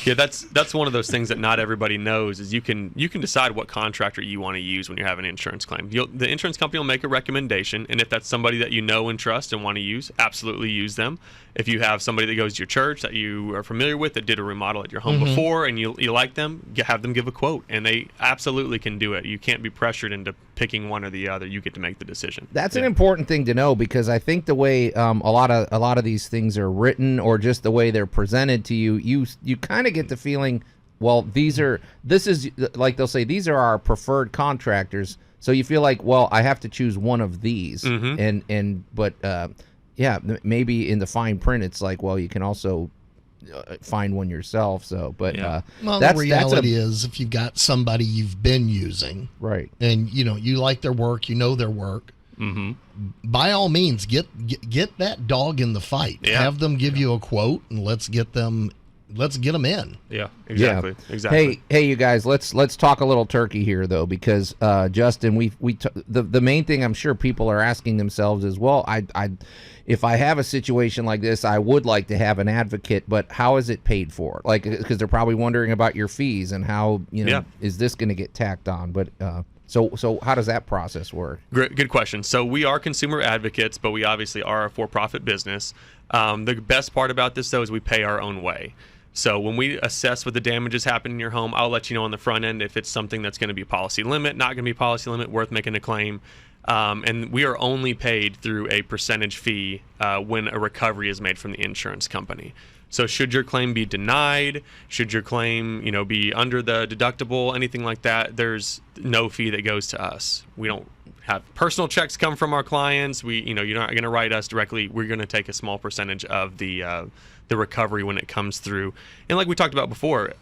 Yeah, that's one of those things that not everybody knows is you can decide what contractor you want to use when you have an insurance claim. The insurance company will make a recommendation, and if that's somebody that you know and trust and want to use, absolutely use them. If you have somebody that goes to your church that you are familiar with that did a remodel at your home before and you like them, have them give a quote, and they absolutely can do it. You can't be pressured into picking one or the other. You get to make the decision. That's an important thing to know, because I think the way a lot of these things are written, or just the way they're presented to you, you kind of get the feeling, well, this is like they'll say these are our preferred contractors. So you feel like, well, I have to choose one of these, but maybe in the fine print it's like, well, you can also find one yourself. So, but the reality is, if you've got somebody you've been using, right, and you like their work, their work, by all means, get that dog in the fight. Yeah. Have them give you a quote, and let's get them in. Yeah, exactly. Yeah. Exactly. Hey, you guys, let's talk a little turkey here, though, because Justin, the main thing I'm sure people are asking themselves is, well, if I have a situation like this, I would like to have an advocate, but how is it paid for? Like, because they're probably wondering about your fees and how is this going to get tacked on? But so how does that process work? Good question. So we are consumer advocates, but we obviously are a for-profit business. The best part about this, though, is we pay our own way. So when we assess what the damages happen in your home, I'll let you know on the front end if it's something that's going to be policy limit, not going to be policy limit, worth making a claim. And we are only paid through a percentage fee when a recovery is made from the insurance company. So should your claim be denied, should your claim, be under the deductible, anything like that, there's no fee that goes to us. We don't have personal checks come from our clients. You're not going to write us directly. We're going to take a small percentage of the recovery when it comes through. And like we talked about before,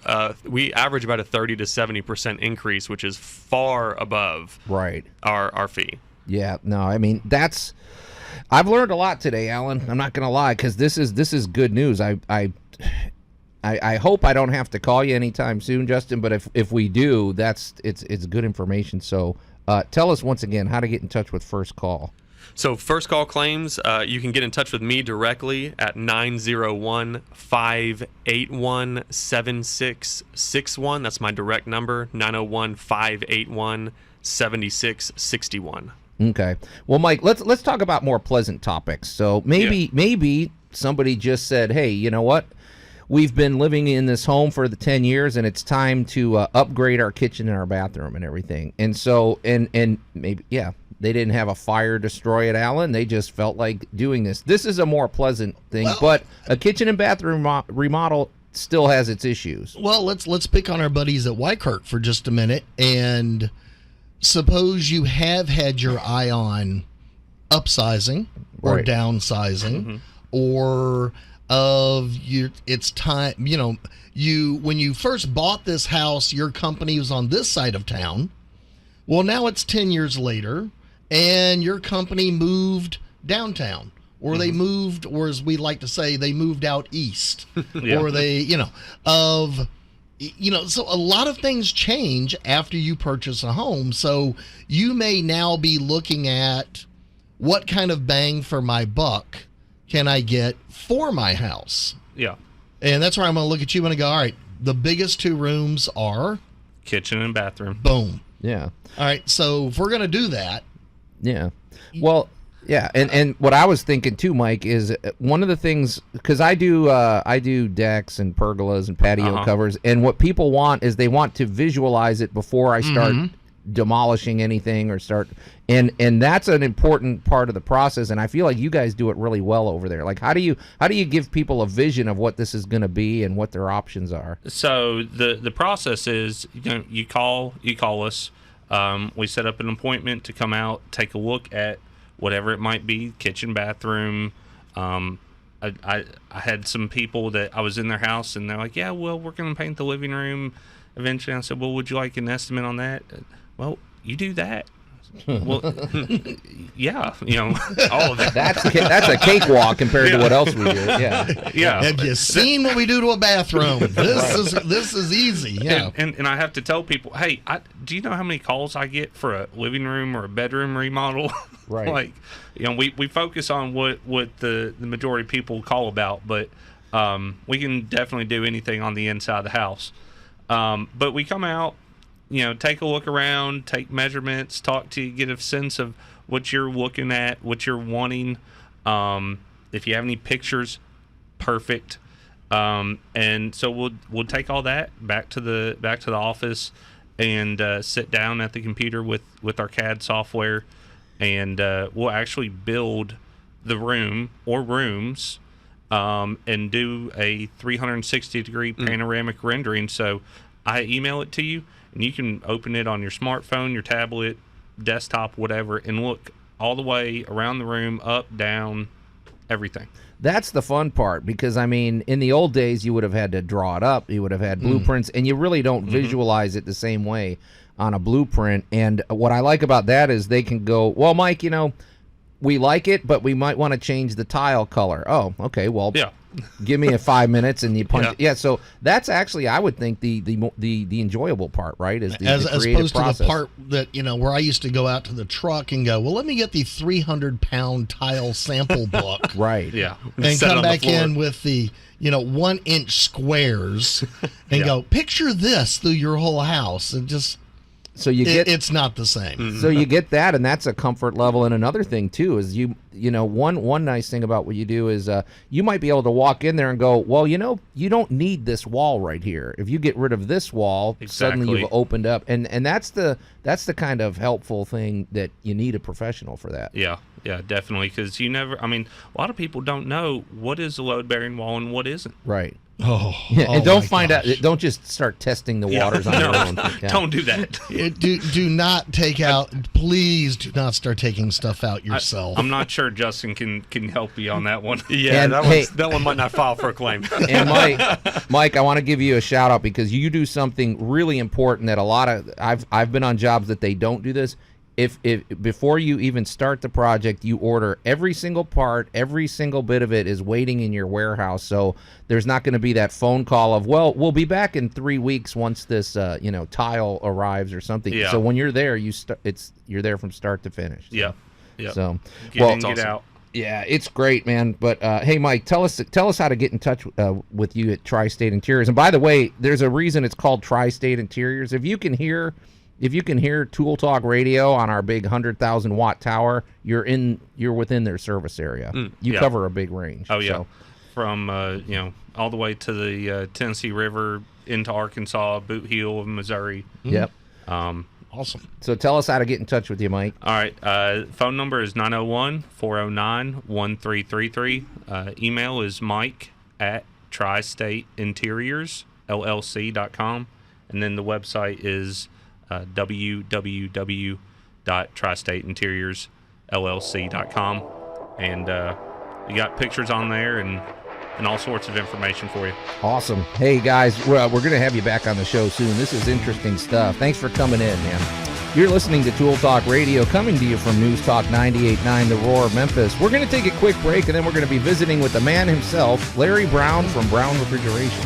we average about a 30 to 70% increase, which is far above our fee. Yeah, no, I mean, I've learned a lot today, Allan. I'm not going to lie, because this is good news. I hope I don't have to call you anytime soon, Justin, but if we do, it's good information. So tell us once again how to get in touch with First Call. So First Call Claims, you can get in touch with me directly at 901-581-7661. That's my direct number, 901-581-7661. Okay. Well, Mike, let's talk about more pleasant topics. So maybe somebody just said, hey, you know what? We've been living in this home for the 10 years, and it's time to upgrade our kitchen and our bathroom and everything. And so, and maybe, they didn't have a fire destroy it, Allan. They just felt like doing this. This is a more pleasant thing, but a kitchen and bathroom remodel still has its issues. Well, let's pick on our buddies at Wykirk for just a minute, and suppose you have had your eye on upsizing or downsizing, or it's time, when you first bought this house, your company was on this side of town. Well, now it's 10 years later, and your company moved downtown, or they moved, or as we like to say, they moved out east, or they, so a lot of things change after you purchase a home. So you may now be looking at what kind of bang for my buck can I get for my house? Yeah. And that's where I'm going to look at you and go, all right, the biggest two rooms are? Kitchen and bathroom. Boom. Yeah. All right, so if we're going to do that. Yeah. Well, yeah, and what I was thinking too, Mike, is one of the things, because I do decks and pergolas and patio covers, and what people want is they want to visualize it before I start demolishing anything or start, and that's an important part of the process, and I feel like you guys do it really well over there. Like, how do you give people a vision of what this is going to be and what their options are? So the process is, you call us, we set up an appointment to come out, take a look at whatever it might be, kitchen, bathroom. I had some people that I was in their house and they're like, yeah, well, we're going to paint the living room eventually. I said, well, would you like an estimate on that? Well, you do that. Well, yeah, all of that. That's a cakewalk compared to what else we do. Yeah. Have you seen what we do to a bathroom? This is easy. Yeah. And I have to tell people, hey, do you know how many calls I get for a living room or a bedroom remodel? Right. Like, we focus on what the majority of people call about, but we can definitely do anything on the inside of the house. But we come out, take a look around, take measurements, talk to you, get a sense of what you're looking at, what you're wanting. If you have any pictures, perfect. And so we'll take all that back to the office and sit down at the computer with our CAD software, and we'll actually build the room or rooms and do a 360-degree panoramic rendering. So I email it to you, and you can open it on your smartphone, your tablet, desktop, whatever, and look all the way around the room, up, down, everything. That's the fun part, because, I mean, in the old days, you would have had to draw it up. You would have had blueprints, and you really don't visualize it the same way on a blueprint. And what I like about that is they can go, well, Mike, you know, we like it, but we might want to change the tile color. Oh, okay, well, give me 5 minutes and you punch. Yeah, so that's actually, I would think, the enjoyable part, right? Is the as creative opposed process. to the part that, you know, where I used to go out to the truck and go, well, let me get the 300-pound tile sample book. Right. Yeah. And Set come on the back floor. in with the, you know, 1-inch squares and go, picture this through your whole house. And just, so you get, it's not the same. so you get that, and that's a comfort level. And another thing too is you know, one nice thing about what you do is you might be able to walk in there and go, well, you know, you don't need this wall right here. If you get rid of this wall, suddenly you've opened up, and that's the kind of helpful thing that you need a professional for that. Yeah, definitely, because you never, I mean, a lot of people don't know what is a load-bearing wall and what isn't. Right. Oh, yeah, and oh don't my find gosh. out. Don't just start testing the waters on your own. Yeah. Don't do that. Do not take out. Please do not start taking stuff out yourself. I'm not sure Justin can help you on that one. Yeah, And, that one might not file for a claim. And Mike, I want to give you a shout out, because you do something really important that a lot of I've been on jobs that they don't do this. If before you even start the project, you order every single part, every single bit of it is waiting in your warehouse. So there's not going to be that phone call of, well, we'll be back in 3 weeks once this tile arrives or something. Yeah. So when you're there, you're there from start to finish. Yeah. So Get in, get out. Yeah, it's great, man. But hey, Mike, tell us how to get in touch with you at Tri-State Interiors. And by the way, there's a reason it's called Tri-State Interiors. If you can hear Tool Talk Radio on our big 100,000 watt tower, you're within their service area. You cover a big range. Oh yeah, so. From all the way to the Tennessee River into Arkansas, Boot Heel of Missouri. Yep. Awesome. So tell us how to get in touch with you, Mike. All right. Phone number is 901-409-1333. Email is mike@tristateinteriorsllc.com, and then the website is www.tristateinteriorsllc.com, and you got pictures on there and all sorts of information for you. Awesome. Hey guys, we're going to have you back on the show soon. This is interesting stuff. Thanks for coming in, man. You're listening to Tool Talk Radio, coming to you from News Talk 98.9 The Roar of Memphis. We're going to take a quick break, and then we're going to be visiting with the man himself, Larry Brown from Brown Refrigeration.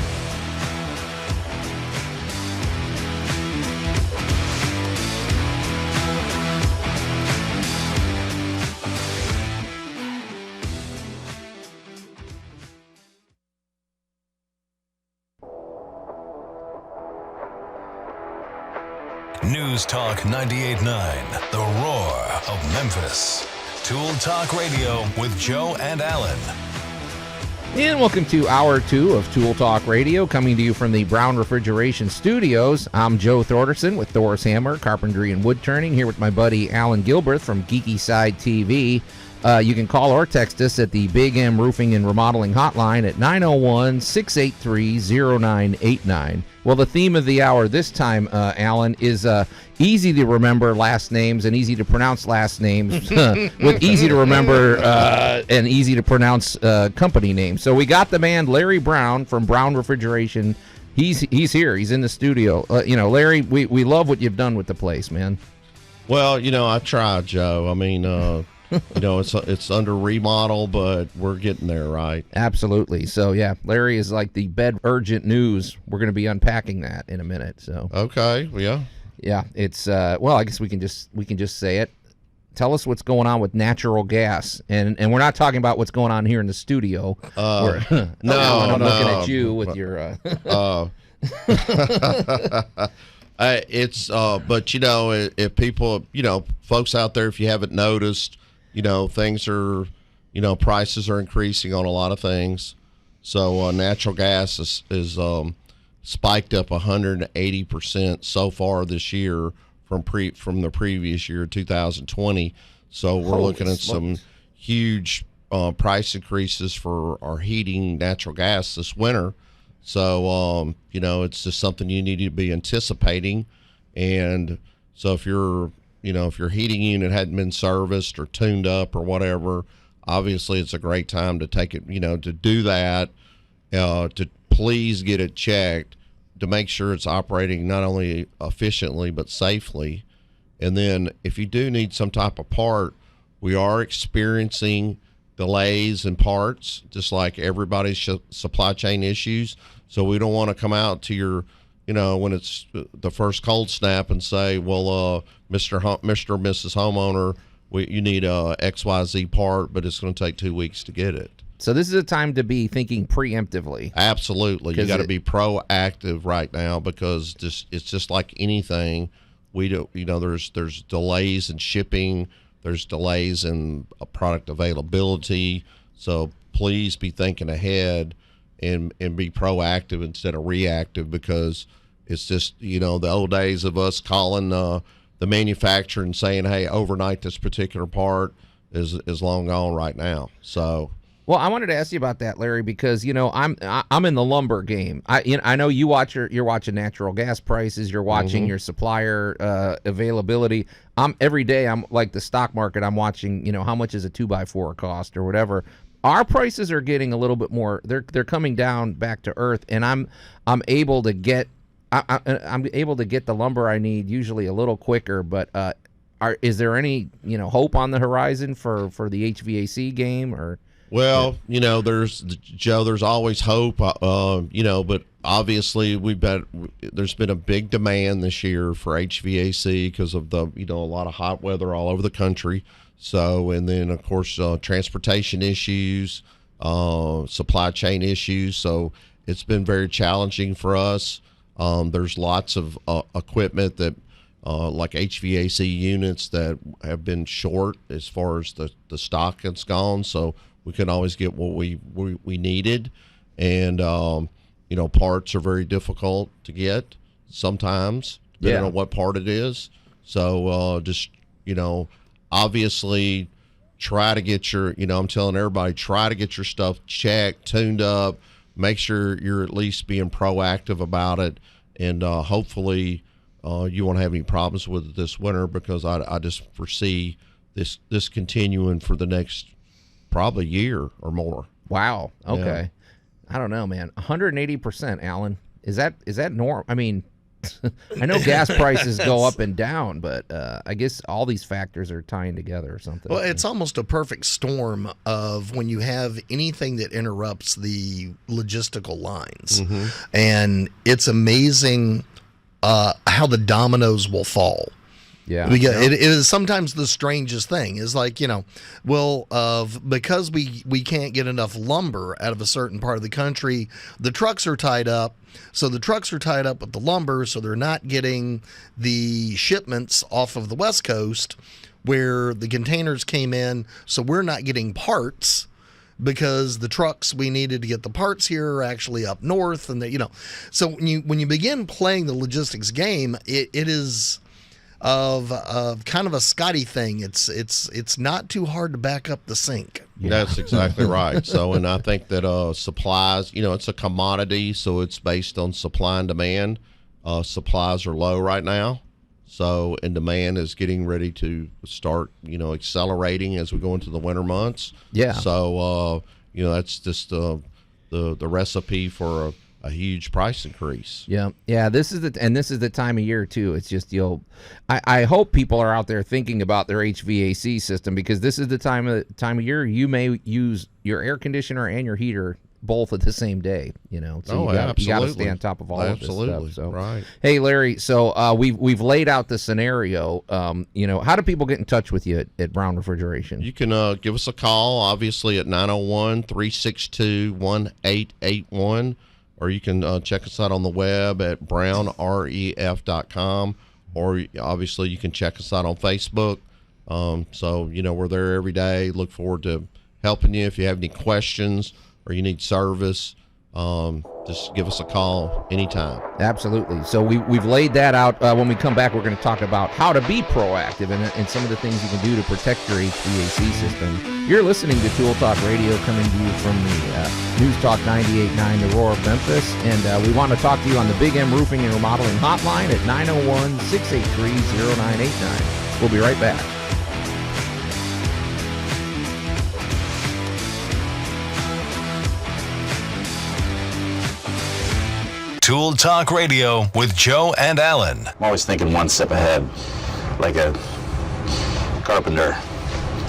News Talk 98.9, the roar of Memphis. Tool Talk Radio with Joe and Allan. And welcome to Hour 2 of Tool Talk Radio, coming to you from the Brown Refrigeration Studios. I'm Joe Thorderson with Thor's Hammer, Carpentry and Wood Turning, here with my buddy Allan Gilbert from Geeky Side TV. You can call or text us at the Big M Roofing and Remodeling Hotline at 901-683-0989. Well, the theme of the hour this time, Allan, is easy to remember last names and easy to pronounce last names with easy to remember and easy to pronounce company names. So we got the man Larry Brown from Brown Refrigeration. He's here. He's in the studio. Larry, we love what you've done with the place, man. Well, I tried, Joe. I mean, it's under remodel, but we're getting there, right? Absolutely. So yeah, Larry is like the bed urgent news. We're going to be unpacking that in a minute. So okay, yeah, it's well, I guess we can just say it. Tell us what's going on with natural gas, and we're not talking about what's going on here in the studio. No, I'm looking at you with your. It's but if people, folks out there, if you haven't noticed. Things are, prices are increasing on a lot of things. So natural gas is spiked up 180% so far this year from the previous year, 2020. So we're looking at some huge price increases for our heating natural gas this winter. So it's just something you need to be anticipating. And so if your heating unit hadn't been serviced or tuned up or whatever, obviously it's a great time to take it, to do that, to please get it checked to make sure it's operating not only efficiently but safely. And then if you do need some type of part, we are experiencing delays in parts, just like everybody's supply chain issues. So we don't want to come out to your, when it's the first cold snap and say, well, Mr. or Mrs. Homeowner, you need a XYZ part, but it's going to take 2 weeks to get it. So this is a time to be thinking preemptively. Absolutely. You got to be proactive right now, because it's just like anything. We do, there's delays in shipping, there's delays in product availability. So please be thinking ahead and be proactive instead of reactive, because it's just, the old days of us calling the manufacturer and saying, hey, overnight this particular part is long gone right now. So. Well, I wanted to ask you about that, Larry, because I'm in the lumber game. I know you're watching natural gas prices, you're watching your supplier availability. Every day I'm like the stock market. I'm watching how much is a 2x4 cost or whatever. Our prices are getting a little bit more. They're coming down back to earth, and I'm able to get the lumber I need usually a little quicker. But is there any hope on the horizon for the HVAC game or? Well, there's always hope, but obviously there's been a big demand this year for HVAC because of a lot of hot weather all over the country. So, and then of course, transportation issues, supply chain issues. So it's been very challenging for us. There's lots of equipment that, like HVAC units that have been short as far as the stock has gone. So we couldn't always get what we needed, and parts are very difficult to get sometimes, depending on what part it is. So obviously try to get your, I'm telling everybody, try to get your stuff checked, tuned up, make sure you're at least being proactive about it, and hopefully you won't have any problems with it this winter, because I just foresee this continuing for the next probably year or more. Wow. Okay. Yeah. I don't know, man. 180%, Allan. Is that normal? I mean, I know gas prices go up and down, but I guess all these factors are tying together or something. Well, it's almost a perfect storm of when you have anything that interrupts the logistical lines. Mm-hmm. And it's amazing how the dominoes will fall. Yeah, it is sometimes the strangest thing is like, because we can't get enough lumber out of a certain part of the country, the trucks are tied up. So the trucks are tied up with the lumber, so they're not getting the shipments off of the West Coast where the containers came in. So we're not getting parts because the trucks we needed to get the parts here are actually up north, and so when you begin playing the logistics game, it is of kind of a Scotty thing. It's not too hard to back up the sink. Yeah. That's exactly right. So, and I think that supplies, it's a commodity, so it's based on supply and demand. Supplies are low right now, so, and demand is getting ready to start, accelerating as we go into the winter months. Yeah. So, that's just the recipe for a huge price increase. Yeah. This is the time of year too. It's just I hope people are out there thinking about their HVAC system, because this is the time of year you may use your air conditioner and your heater both at the same day. So you got to stay on top of all of this stuff. So right. Hey, Larry. So we've laid out the scenario. How do people get in touch with you at Brown Refrigeration? You can give us a call, obviously, at 901-362-1881. Or you can check us out on the web at brownref.com, or obviously you can check us out on Facebook. So, we're there every day. Look forward to helping you. If you have any questions or you need service, just give us a call anytime. Absolutely. So we've laid that out. When we come back, we're going to talk about how to be proactive and some of the things you can do to protect your HVAC system. You're listening to Tool Talk Radio, coming to you from the News Talk 98.9, the Roar of Memphis. And we want to talk to you on the Big M Roofing and Remodeling Hotline at 901-683-0989. We'll be right back. Tool Talk Radio with Joe and Allan. I'm always thinking one step ahead, like a carpenter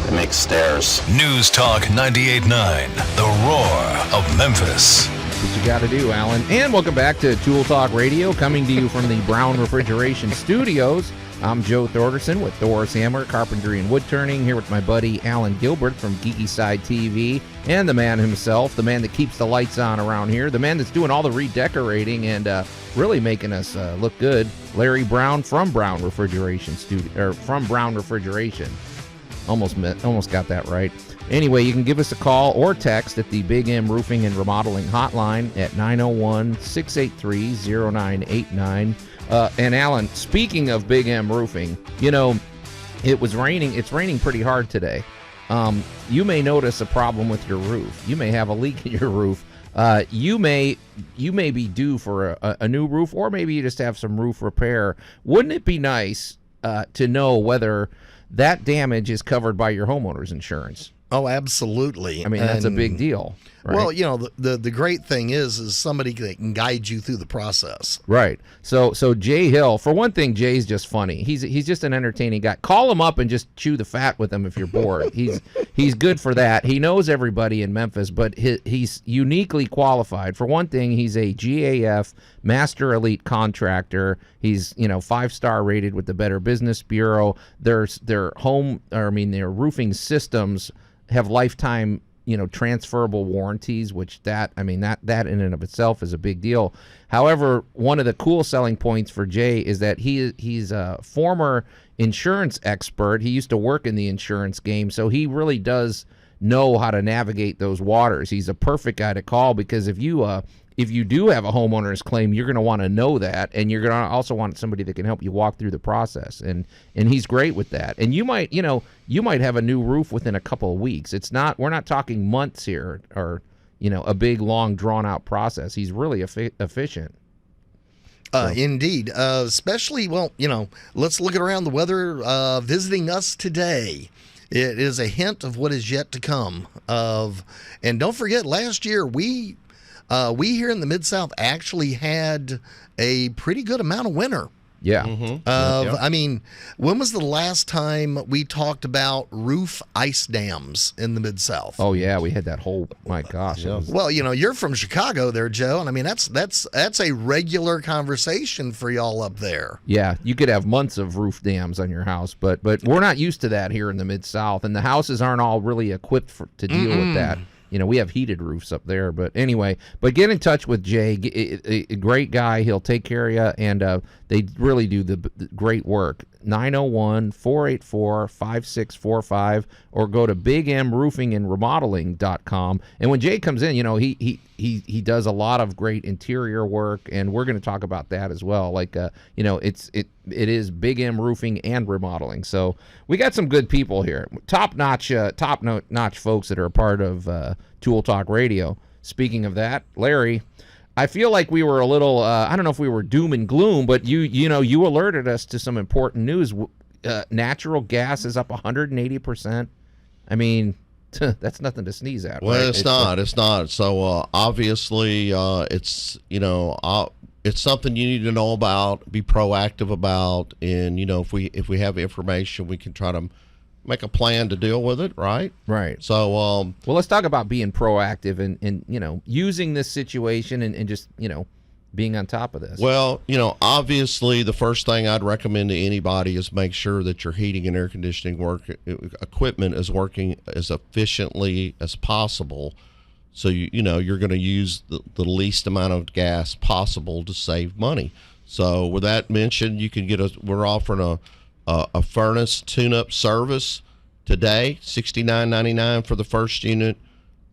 that makes stairs. News Talk 98.9, the Roar of Memphis. That's what you got to do, Allan. And welcome back to Tool Talk Radio, coming to you from the Brown Refrigeration Studios. I'm Joe Thorderson with Thor's Hammer, Carpentry and Wood Turning, here with my buddy Allan Gilbert from Geeky Side TV, and the man himself, the man that keeps the lights on around here, the man that's doing all the redecorating and really making us look good, Larry Brown from Brown Refrigeration from Brown Refrigeration. Almost got that right. Anyway, you can give us a call or text at the Big M Roofing and Remodeling Hotline at 901-683-0989. And Allan, speaking of Big M Roofing, it's raining pretty hard today. You may notice a problem with your roof. You may have a leak in your roof. You may be due for a new roof, or maybe you just have some roof repair. Wouldn't it be nice to know whether that damage is covered by your homeowner's insurance? Oh, absolutely. I mean, that's a big deal. Right? Well, the great thing is somebody that can guide you through the process. Right. So Jay Hill, for one thing, Jay's just funny. He's just an entertaining guy. Call him up and just chew the fat with him if you're bored. He's good for that. He knows everybody in Memphis, but he's uniquely qualified. For one thing, he's a GAF Master Elite contractor. He's 5-star rated with the Better Business Bureau. Their roofing systems have lifetime transferable warranties, which that in and of itself is a big deal. However, one of the cool selling points for Jay is that he's a former insurance expert. He used to work in the insurance game, so he really does know how to navigate those waters. He's a perfect guy to call, because if you do have a homeowner's claim, you're going to want to know that, and you're going to also want somebody that can help you walk through the process. And he's great with that. And you might have a new roof within a couple of weeks. We're not talking months here, or a big, long, drawn out process. He's really efficient. Indeed. Especially, let's look around the weather visiting us today. It is a hint of what is yet to come. And don't forget, last year we here in the Mid-South actually had a pretty good amount of winter. Yeah. I mean, when was the last time we talked about roof ice dams in the Mid-South? Oh yeah, we had that whole, my gosh. Yeah. Well, you're from Chicago there, Joe, and I mean that's a regular conversation for y'all up there. Yeah, you could have months of roof dams on your house, but we're not used to that here in the Mid-South, and the houses aren't all really equipped to deal with that. We have heated roofs up there. But anyway, get in touch with Jay. A great guy. He'll take care of you, and they really do the great work. 901-484-5645, or go to bigmroofingandremodeling.com. And when Jay comes in, he does a lot of great interior work, and we're going to talk about that as well. Like it is Big M Roofing and Remodeling. So we got some good people here, top notch folks that are a part of Tool Talk Radio. Speaking of that, Larry, I feel like we were a little, I don't know if we were doom and gloom, but you alerted us to some important news. Natural gas is up 180%. I mean, that's nothing to sneeze at. Well, right? it's not. So obviously, it's something you need to know about, be proactive about, and if we have information, we can try to make a plan to deal with it, right? Right. So, well, let's talk about being proactive and using this situation and just, being on top of this. Well, obviously the first thing I'd recommend to anybody is make sure that your heating and air conditioning equipment is working as efficiently as possible. So, you're going to use the least amount of gas possible to save money. So with that mentioned, you can we're offering a furnace tune-up service today, $69.99 for the first unit,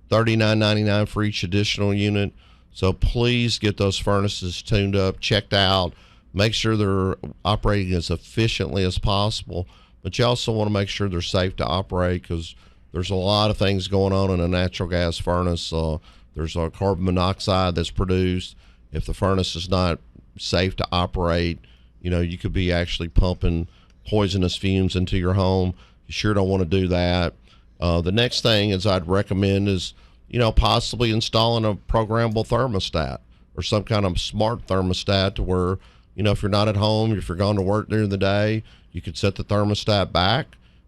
$39.99 for each additional unit. So please get those furnaces tuned up, checked out. Make sure they're operating as efficiently as possible. But you also want to make sure they're safe to operate, because there's a lot of things going on in a natural gas furnace. There's a carbon monoxide that's produced. If the furnace is not safe to operate, you could be actually pumping poisonous fumes into your home. You sure don't want to do that. The next thing is I'd recommend is, possibly installing a programmable thermostat or some kind of smart thermostat to where, if you're not at home, if you're going to work during the day, you could set the thermostat back,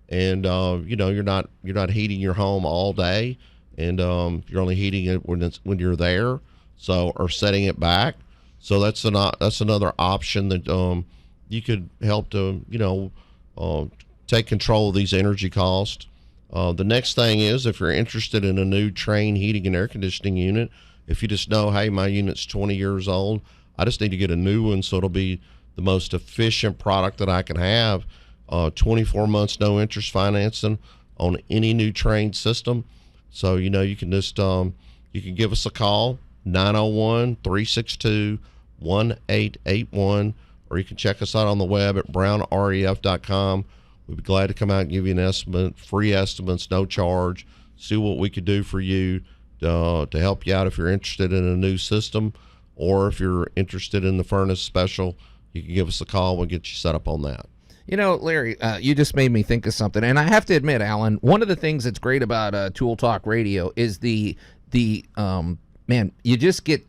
and you're not heating your home all day, and you're only heating it when you're there. So, or setting it back. So that's another option that you could help to take control of these energy costs. The next thing is, if you're interested in a new Trane heating and air conditioning unit, if you just know, hey, my unit's 20 years old, I just need to get a new one so it'll be the most efficient product that I can have. 24 months no interest financing on any new Trane system. So you can just you can give us a call, 901-362-1881, or you can check us out on the web at brownref.com. We'd be glad to come out and give you an estimate, free estimates, no charge, see what we could do for you to help you out if you're interested in a new system, or if you're interested in the furnace special, you can give us a call. We'll get you set up on that. Larry, you just made me think of something, and I have to admit, Allan, one of the things that's great about Tool Talk Radio is the man, you just get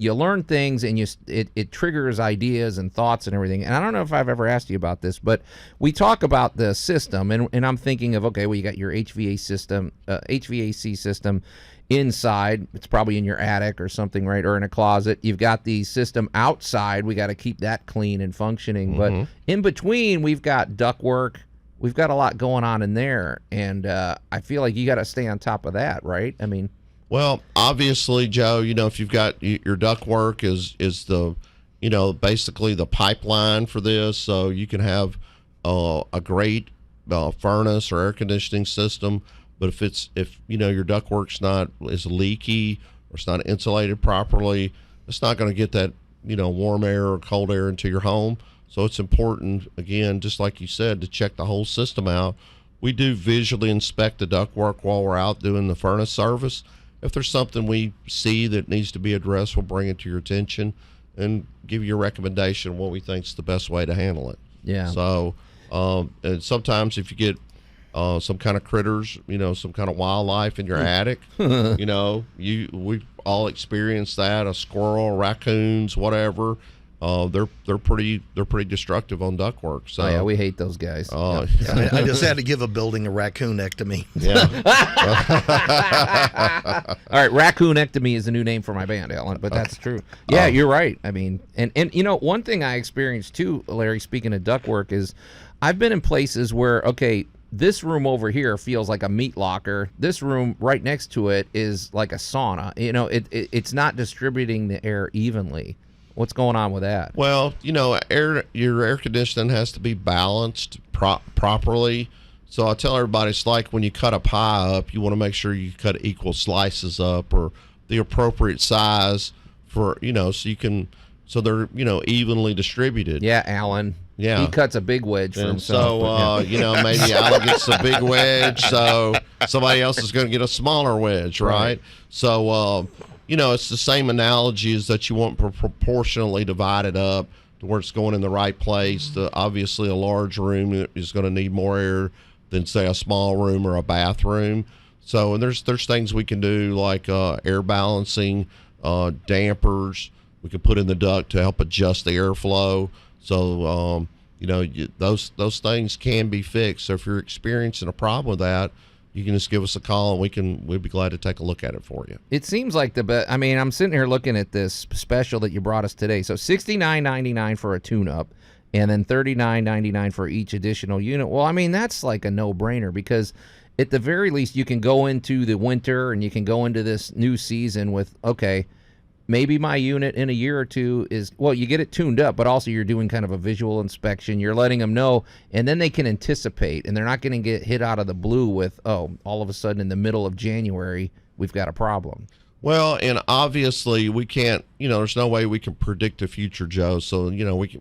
you learn things, and it triggers ideas and thoughts and everything. And I don't know if I've ever asked you about this, but we talk about the system, and I'm thinking of, okay, well, you got your HVAC system inside. It's probably in your attic or something, right, or in a closet. You've got the system outside. We got to keep that clean and functioning. But in between, we've got ductwork. We've got a lot going on in there, and I feel like you got to stay on top of that, right? I mean, well, obviously, Joe, if you've got your ductwork is the, basically the pipeline for this. So you can have a great furnace or air conditioning system, but if your ductwork's is leaky or it's not insulated properly, it's not going to get that warm air or cold air into your home. So it's important, again, just like you said, to check the whole system out. We do visually inspect the ductwork while we're out doing the furnace service. If there's something we see that needs to be addressed, we'll bring it to your attention and give you a recommendation of what we think is the best way to handle it. Yeah. So, and sometimes if you get some kind of critters, some kind of wildlife in your attic, we've all experienced that, a squirrel, raccoons, whatever. They're pretty destructive on ductwork. So yeah, we hate those guys. I just had to give a building a raccoonectomy. Yeah. All right, raccoonectomy is the new name for my band, Allan, but that's true. Yeah, you're right. I mean, and one thing I experienced too, Larry, speaking of ductwork, is I've been in places where, okay, this room over here feels like a meat locker. This room right next to it is like a sauna. It's not distributing the air evenly. What's going on with that? Well, your air conditioning has to be balanced properly. So I tell everybody, it's like when you cut a pie up, you want to make sure you cut equal slices up, or the appropriate size for, so they're, evenly distributed. Yeah, Allan. Yeah. He cuts a big wedge for himself. So, maybe Allan gets a big wedge, so somebody else is going to get a smaller wedge, right? So, it's the same analogy, is that you want proportionally divided up to where it's going in the right place. Obviously, a large room is going to need more air than, say, a small room or a bathroom. So, and there's things we can do, like air balancing, dampers. We can put in the duct to help adjust the airflow. So, those things can be fixed. So if you're experiencing a problem with that, you can just give us a call, and we'd be glad to take a look at it for you. It seems like the best. I mean, I'm sitting here looking at this special that you brought us today. So $69.99 for a tune-up, and then $39.99 for each additional unit. Well, I mean, that's like a no-brainer, because at the very least, you can go into the winter and you can go into this new season with, okay, maybe my unit in a year or two is, well, you get it tuned up, but also you're doing kind of a visual inspection. You're letting them know, and then they can anticipate, and they're not going to get hit out of the blue with, oh, all of a sudden in the middle of January, we've got a problem. Well, and obviously we can't, there's no way we can predict the future, Joe. So,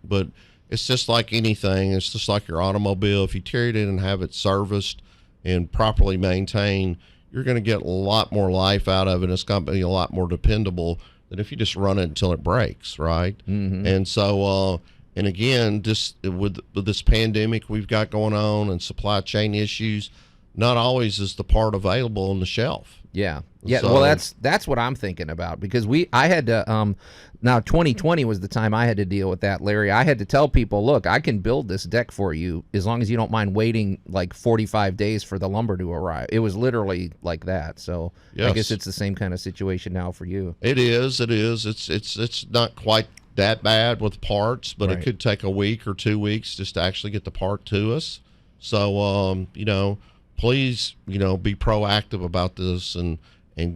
but it's just like anything. It's just like your automobile. If you tear it in and have it serviced and properly maintained, you're going to get a lot more life out of it. It's going to be a lot more dependable than if you just run it until it breaks, right? Mm-hmm. And so, and again, just with this pandemic we've got going on and supply chain issues, not always is the part available on the shelf. Yeah. Yeah. So, well, that's what I'm thinking about, because I had to, now 2020 was the time I had to deal with that, Larry. I had to tell people, look, I can build this deck for you as long as you don't mind waiting like 45 days for the lumber to arrive. It was literally like that. So yes. I guess it's the same kind of situation now for you. It is. It's not quite that bad with parts, but It could take a week or 2 weeks just to actually get the part to us. So, please, be proactive about this and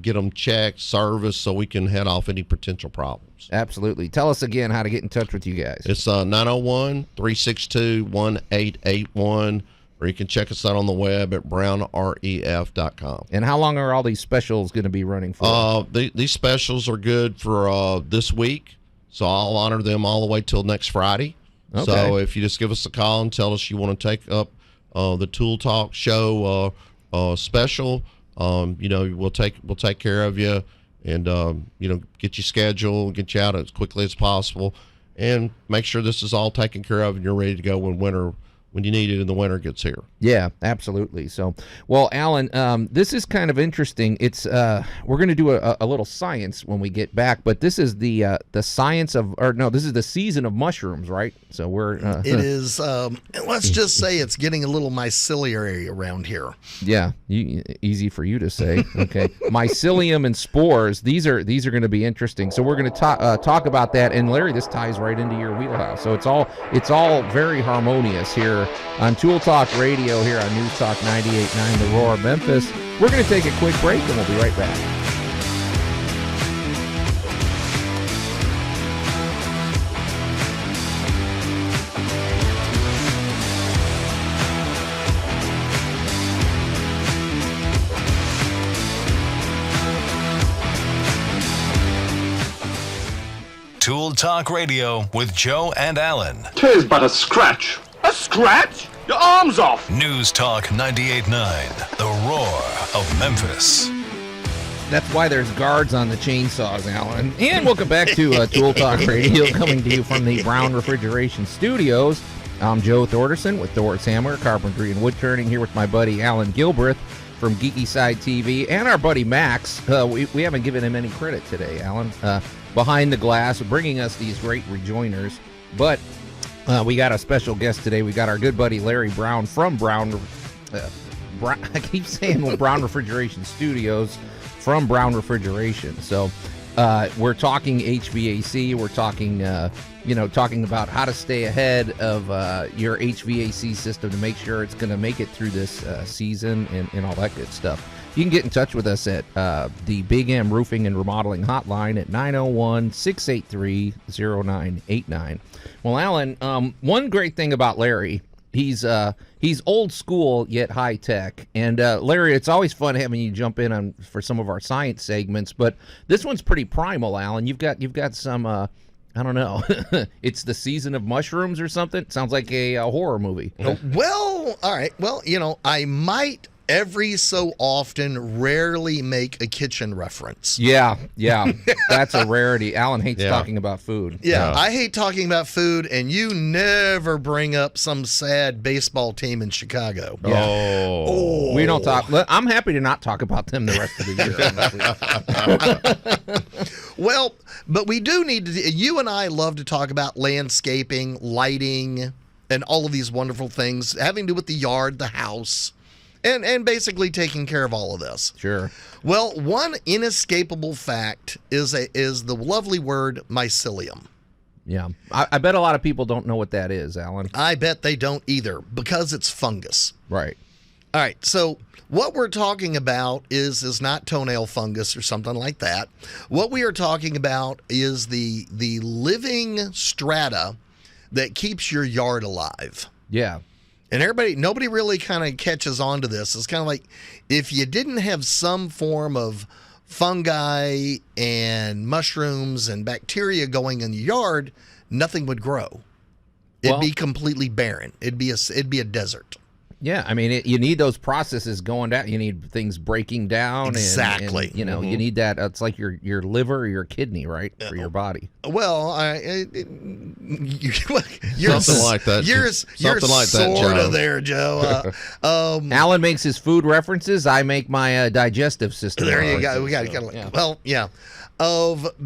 get them checked, serviced, so we can head off any potential problems. Absolutely. Tell us again how to get in touch with you guys. It's 901-362-1881, or you can check us out on the web at brownref.com. And how long are all these specials going to be running for? These specials are good for this week, so I'll honor them all the way till next Friday. Okay. So if you just give us a call and tell us you want to take up the Tool Talk show special, we'll take care of you, and get you scheduled, get you out as quickly as possible, and make sure this is all taken care of and you're ready to go when you need it and the winter gets here. Yeah, absolutely. So, well, Allan, this is kind of interesting. It's we're going to do a little science when we get back, but this is the science of, this is the season of mushrooms, right? So we're it is. Let's just say it's getting a little myceliary around here. Yeah, easy for you to say. Okay, mycelium and spores. These are going to be interesting. So we're going to talk about that. And Larry, this ties right into your wheelhouse. So it's all very harmonious here on Tool Talk Radio here on News Talk 98.9 The Roar of Memphis. We're going to take a quick break and we'll be right back. Tool Talk Radio with Joe and Allan. 'Tis but a scratch. A scratch? Your arm's off. News Talk 98.9, The Roar of Memphis. That's why there's guards on the chainsaws, Allan. And welcome back to Tool Talk Radio, coming to you from the Brown Refrigeration Studios. I'm Joe Thorderson with Thor's Hammer, Carpentry and Wood Turning, here with my buddy Allan Gilbreth from Geeky Side TV, and our buddy Max. We haven't given him any credit today, Allan. Behind the glass, bringing us these great rejoiners. But we got a special guest today. We got our good buddy Larry Brown from Brown. I keep saying Brown Refrigeration Studios, from Brown Refrigeration. So we're talking HVAC. We're talking, talking about how to stay ahead of your HVAC system to make sure it's going to make it through this season and all that good stuff. You can get in touch with us at the Big M Roofing and Remodeling Hotline at 901-683-0989. Well, Allan, one great thing about Larry, he's old school yet high tech. And Larry, it's always fun having you jump in for some of our science segments, but this one's pretty primal, Allan. You've got some I don't know. It's the season of mushrooms or something. Sounds like a horror movie. Well, all right. Well, I might every so often rarely make a kitchen reference. Yeah. That's a rarity. Allan hates talking about food. Yeah, I hate talking about food, and you never bring up some sad baseball team in Chicago. Yeah. Oh. We don't talk. I'm happy to not talk about them the rest of the year. Well, but we do need to, you and I love to talk about landscaping, lighting, and all of these wonderful things having to do with the yard, the house, and basically taking care of all of this. Sure. Well, one inescapable fact is the lovely word mycelium. Yeah. I bet a lot of people don't know what that is, Allan. I bet they don't either, because it's fungus. Right. All right, so what we're talking about is not toenail fungus or something like that. What we are talking about is the living strata that keeps your yard alive. Yeah. And nobody really kind of catches on to this. It's kind of like if you didn't have some form of fungi and mushrooms and bacteria going in your yard, nothing would grow. It'd be completely barren. It'd be a desert. Yeah, I mean, you need those processes going down. You need things breaking down. Exactly. And, you need that. It's like your liver or your kidney, right, for your body. Well, you're something like that. You're sort of there, Joe. Allan makes his food references. I make my digestive system. There you go. Well, yeah.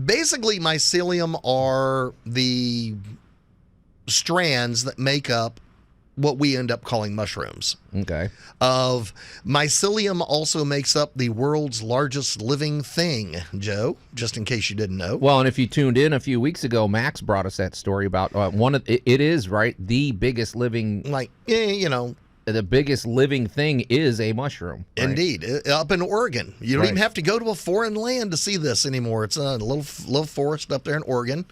Basically, mycelium are the strands that make up what we end up calling mushrooms. Okay. Mycelium also makes up the world's largest living thing, Joe, just in case you didn't know. Well, and if you tuned in a few weeks ago, Max brought us that story about it is, right, the biggest living... The biggest living thing is a mushroom. Right? Indeed. Up in Oregon. You don't even have to go to a foreign land to see this anymore. It's a little forest up there in Oregon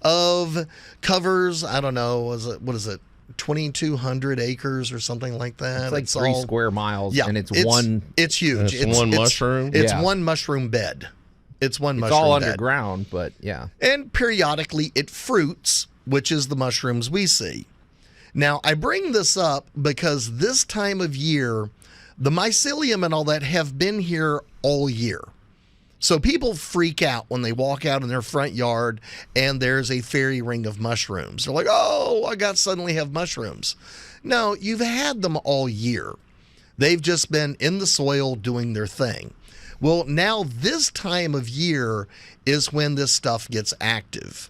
covers, I don't know, what is it? 2,200 acres or something like that. It's like 3 square miles, and it's one. It's huge. It's one mushroom. It's one mushroom bed. It's all bed. Underground, but yeah. And periodically it fruits, which is the mushrooms we see. Now I bring this up because this time of year, the mycelium and all that have been here all year. So people freak out when they walk out in their front yard and there's a fairy ring of mushrooms. They're like, oh, I suddenly have mushrooms. No, you've had them all year. They've just been in the soil doing their thing. Well, now this time of year is when this stuff gets active.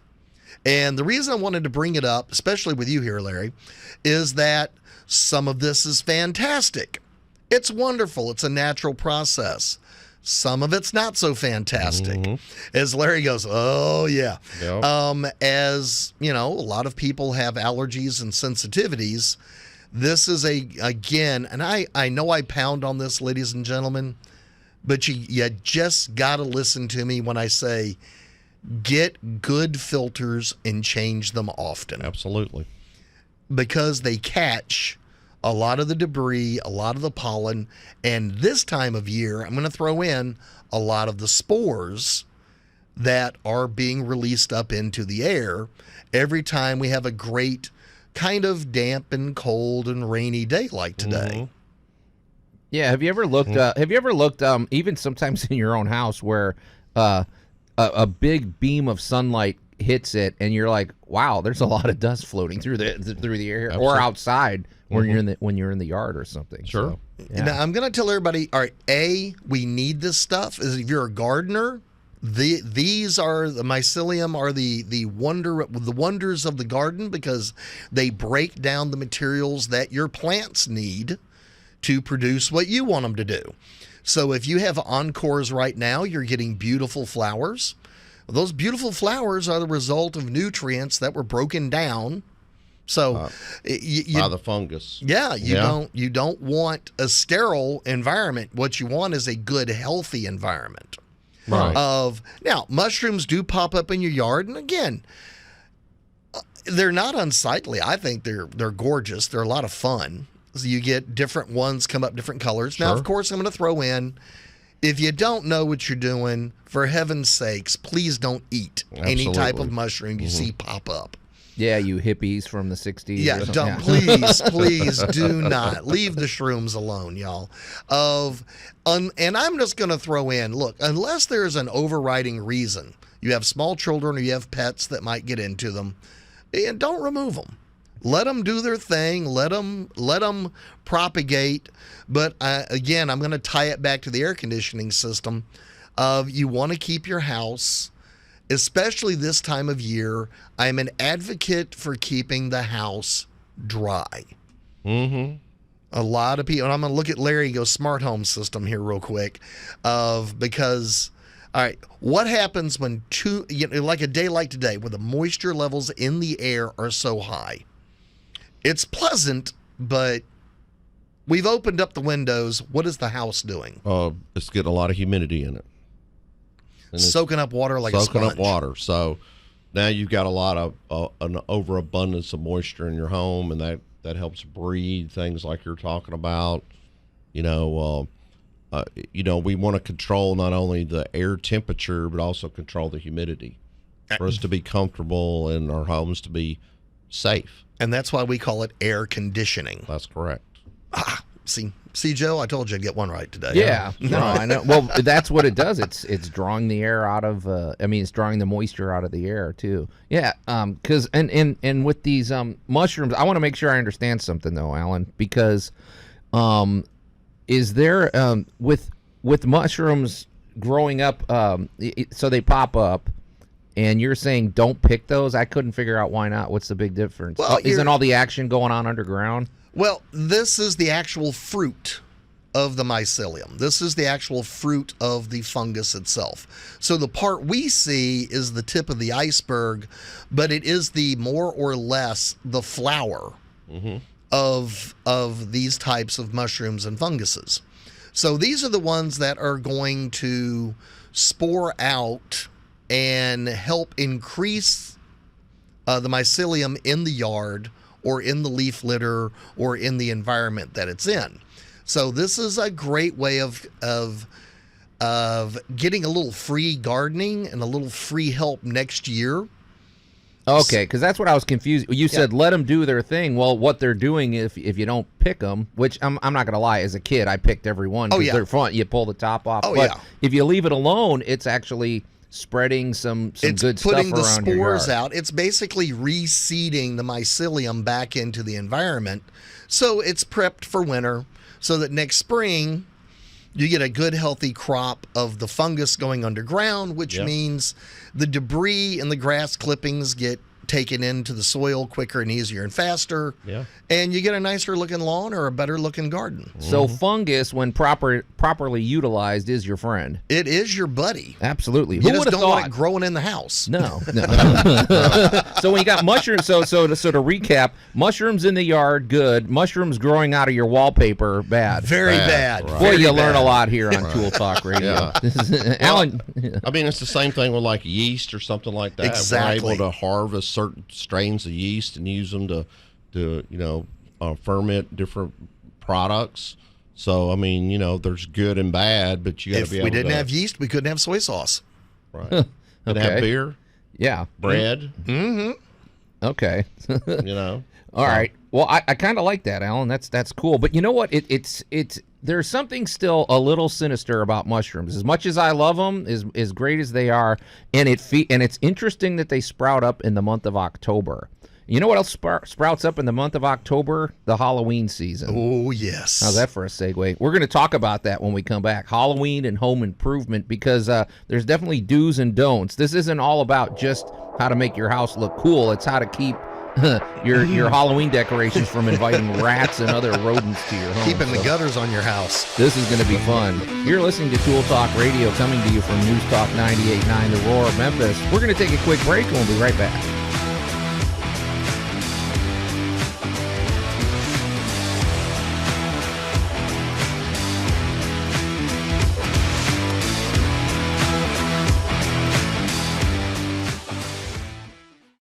And the reason I wanted to bring it up, especially with you here, Larry, is that some of this is fantastic. It's wonderful. It's a natural process. Some of it's not so fantastic. Mm-hmm. As Larry goes, oh, yeah. Yep. As, a lot of people have allergies and sensitivities. This is again, and I know I pound on this, ladies and gentlemen, but you just got to listen to me when I say get good filters and change them often. Absolutely. Because they catch a lot of the debris, a lot of the pollen, and this time of year, I'm going to throw in a lot of the spores that are being released up into the air every time we have a great kind of damp and cold and rainy day like today. Mm-hmm. Yeah, have you ever looked even sometimes in your own house where a big beam of sunlight hits it and you're like, wow, there's a lot of dust floating through the air. Absolutely. Or outside when you're in the yard or something. Sure. So, yeah. Now I'm going to tell everybody, all right, we need this stuff. If you're a gardener, these are the mycelium are the wonders of the garden because they break down the materials that your plants need to produce what you want them to do. So if you have encores right now, you're getting beautiful flowers. Those beautiful flowers are the result of nutrients that were broken down. So by the fungus. Yeah, you don't want a sterile environment. What you want is a good, healthy environment. Right. Now, mushrooms do pop up in your yard, and again, they're not unsightly. I think they're gorgeous. They're a lot of fun. So you get different ones come up different colors. Now, of course, I'm going to throw in, if you don't know what you're doing, for heaven's sakes, please don't eat any type of mushroom you see pop up. Yeah, you hippies from the 60s. Yeah, don't. Please do not. Leave the shrooms alone, y'all. And I'm just going to throw in, look, unless there's an overriding reason, you have small children or you have pets that might get into them, and don't remove them. Let them do their thing. Let them propagate. But again, I'm going to tie it back to the air conditioning system. You want to keep your house, especially this time of year. I'm an advocate for keeping the house dry. Mm-hmm. A lot of people, and I'm going to look at Larry and go smart home system here real quick, because, all right, what happens when like a day like today, where the moisture levels in the air are so high? It's pleasant, but We've opened up the windows. What is the house doing? It's getting a lot of humidity in it. And it's soaking up water like a sponge. Soaking up water. So now you've got a lot of an overabundance of moisture in your home, and that helps breed things like you're talking about. We want to control not only the air temperature, but also control the humidity for us to be comfortable and our homes to be safe. And that's why we call it air conditioning. That's correct. See, Joe, I told you I'd get one right today. Yeah, no, I know. Well, that's what it does. It's drawing the air out of. It's drawing the moisture out of the air too. Yeah, because and with these mushrooms, I want to make sure I understand something though, Allan, because is there with mushrooms growing up, so they pop up. And you're saying don't pick those? I couldn't figure out why not. What's the big difference? Well, isn't all the action going on underground? Well, this is the actual fruit of the mycelium. This is the actual fruit of the fungus itself. So the part we see is the tip of the iceberg, but it is the more or less the flower of these types of mushrooms and funguses. So these are the ones that are going to spore out and help increase the mycelium in the yard or in the leaf litter or in the environment that it's in. So this is a great way of getting a little free gardening and a little free help next year. Okay, because that's what I was confused. You said let them do their thing. Well, what they're doing if you don't pick them, which I'm not going to lie, as a kid I picked every one because they're fun. You pull the top off. But if you leave it alone, it's actually spreading some good stuff around your yard. It's putting the spores out. It's basically reseeding the mycelium back into the environment. So it's prepped for winter so that next spring you get a good healthy crop of the fungus going underground, which means the debris and the grass clippings get taken into the soil quicker and easier and faster. Yeah. And you get a nicer looking lawn or a better looking garden. So fungus, when properly utilized, is your friend. It is your buddy. Absolutely. You just don't want it growing in the house. No. So when you got mushrooms, so to recap, mushrooms in the yard, good. Mushrooms growing out of your wallpaper, bad. Very bad. Right. Boy, you learn a lot here on Tool Talk Radio. Alan. It's the same thing with like yeast or something like that. Exactly. We're able to harvest certain strains of yeast and use them to ferment different products. So there's good and bad, but you got to be able to. If we didn't have yeast, we couldn't have soy sauce. Right. Could have beer. Yeah. Bread. Mm-hmm. Okay. All right. Well, I kind of like that, Alan. That's cool. But you know what? It's there's something still a little sinister about mushrooms. As much as I love them, as great as they are, and it's interesting that they sprout up in the month of October. You know what else sprouts up in the month of October? The Halloween season. Oh, yes. How's that for a segue? We're going to talk about that when we come back. Halloween and home improvement, because there's definitely do's and don'ts. This isn't all about just how to make your house look cool. It's how to keep your Halloween decorations from inviting rats and other rodents to your home. Keeping the gutters on your house. This is going to be fun. You're listening to Tool Talk Radio, coming to you from News Talk 98.9, The Roar of Memphis. We're going to take a quick break, and we'll be right back.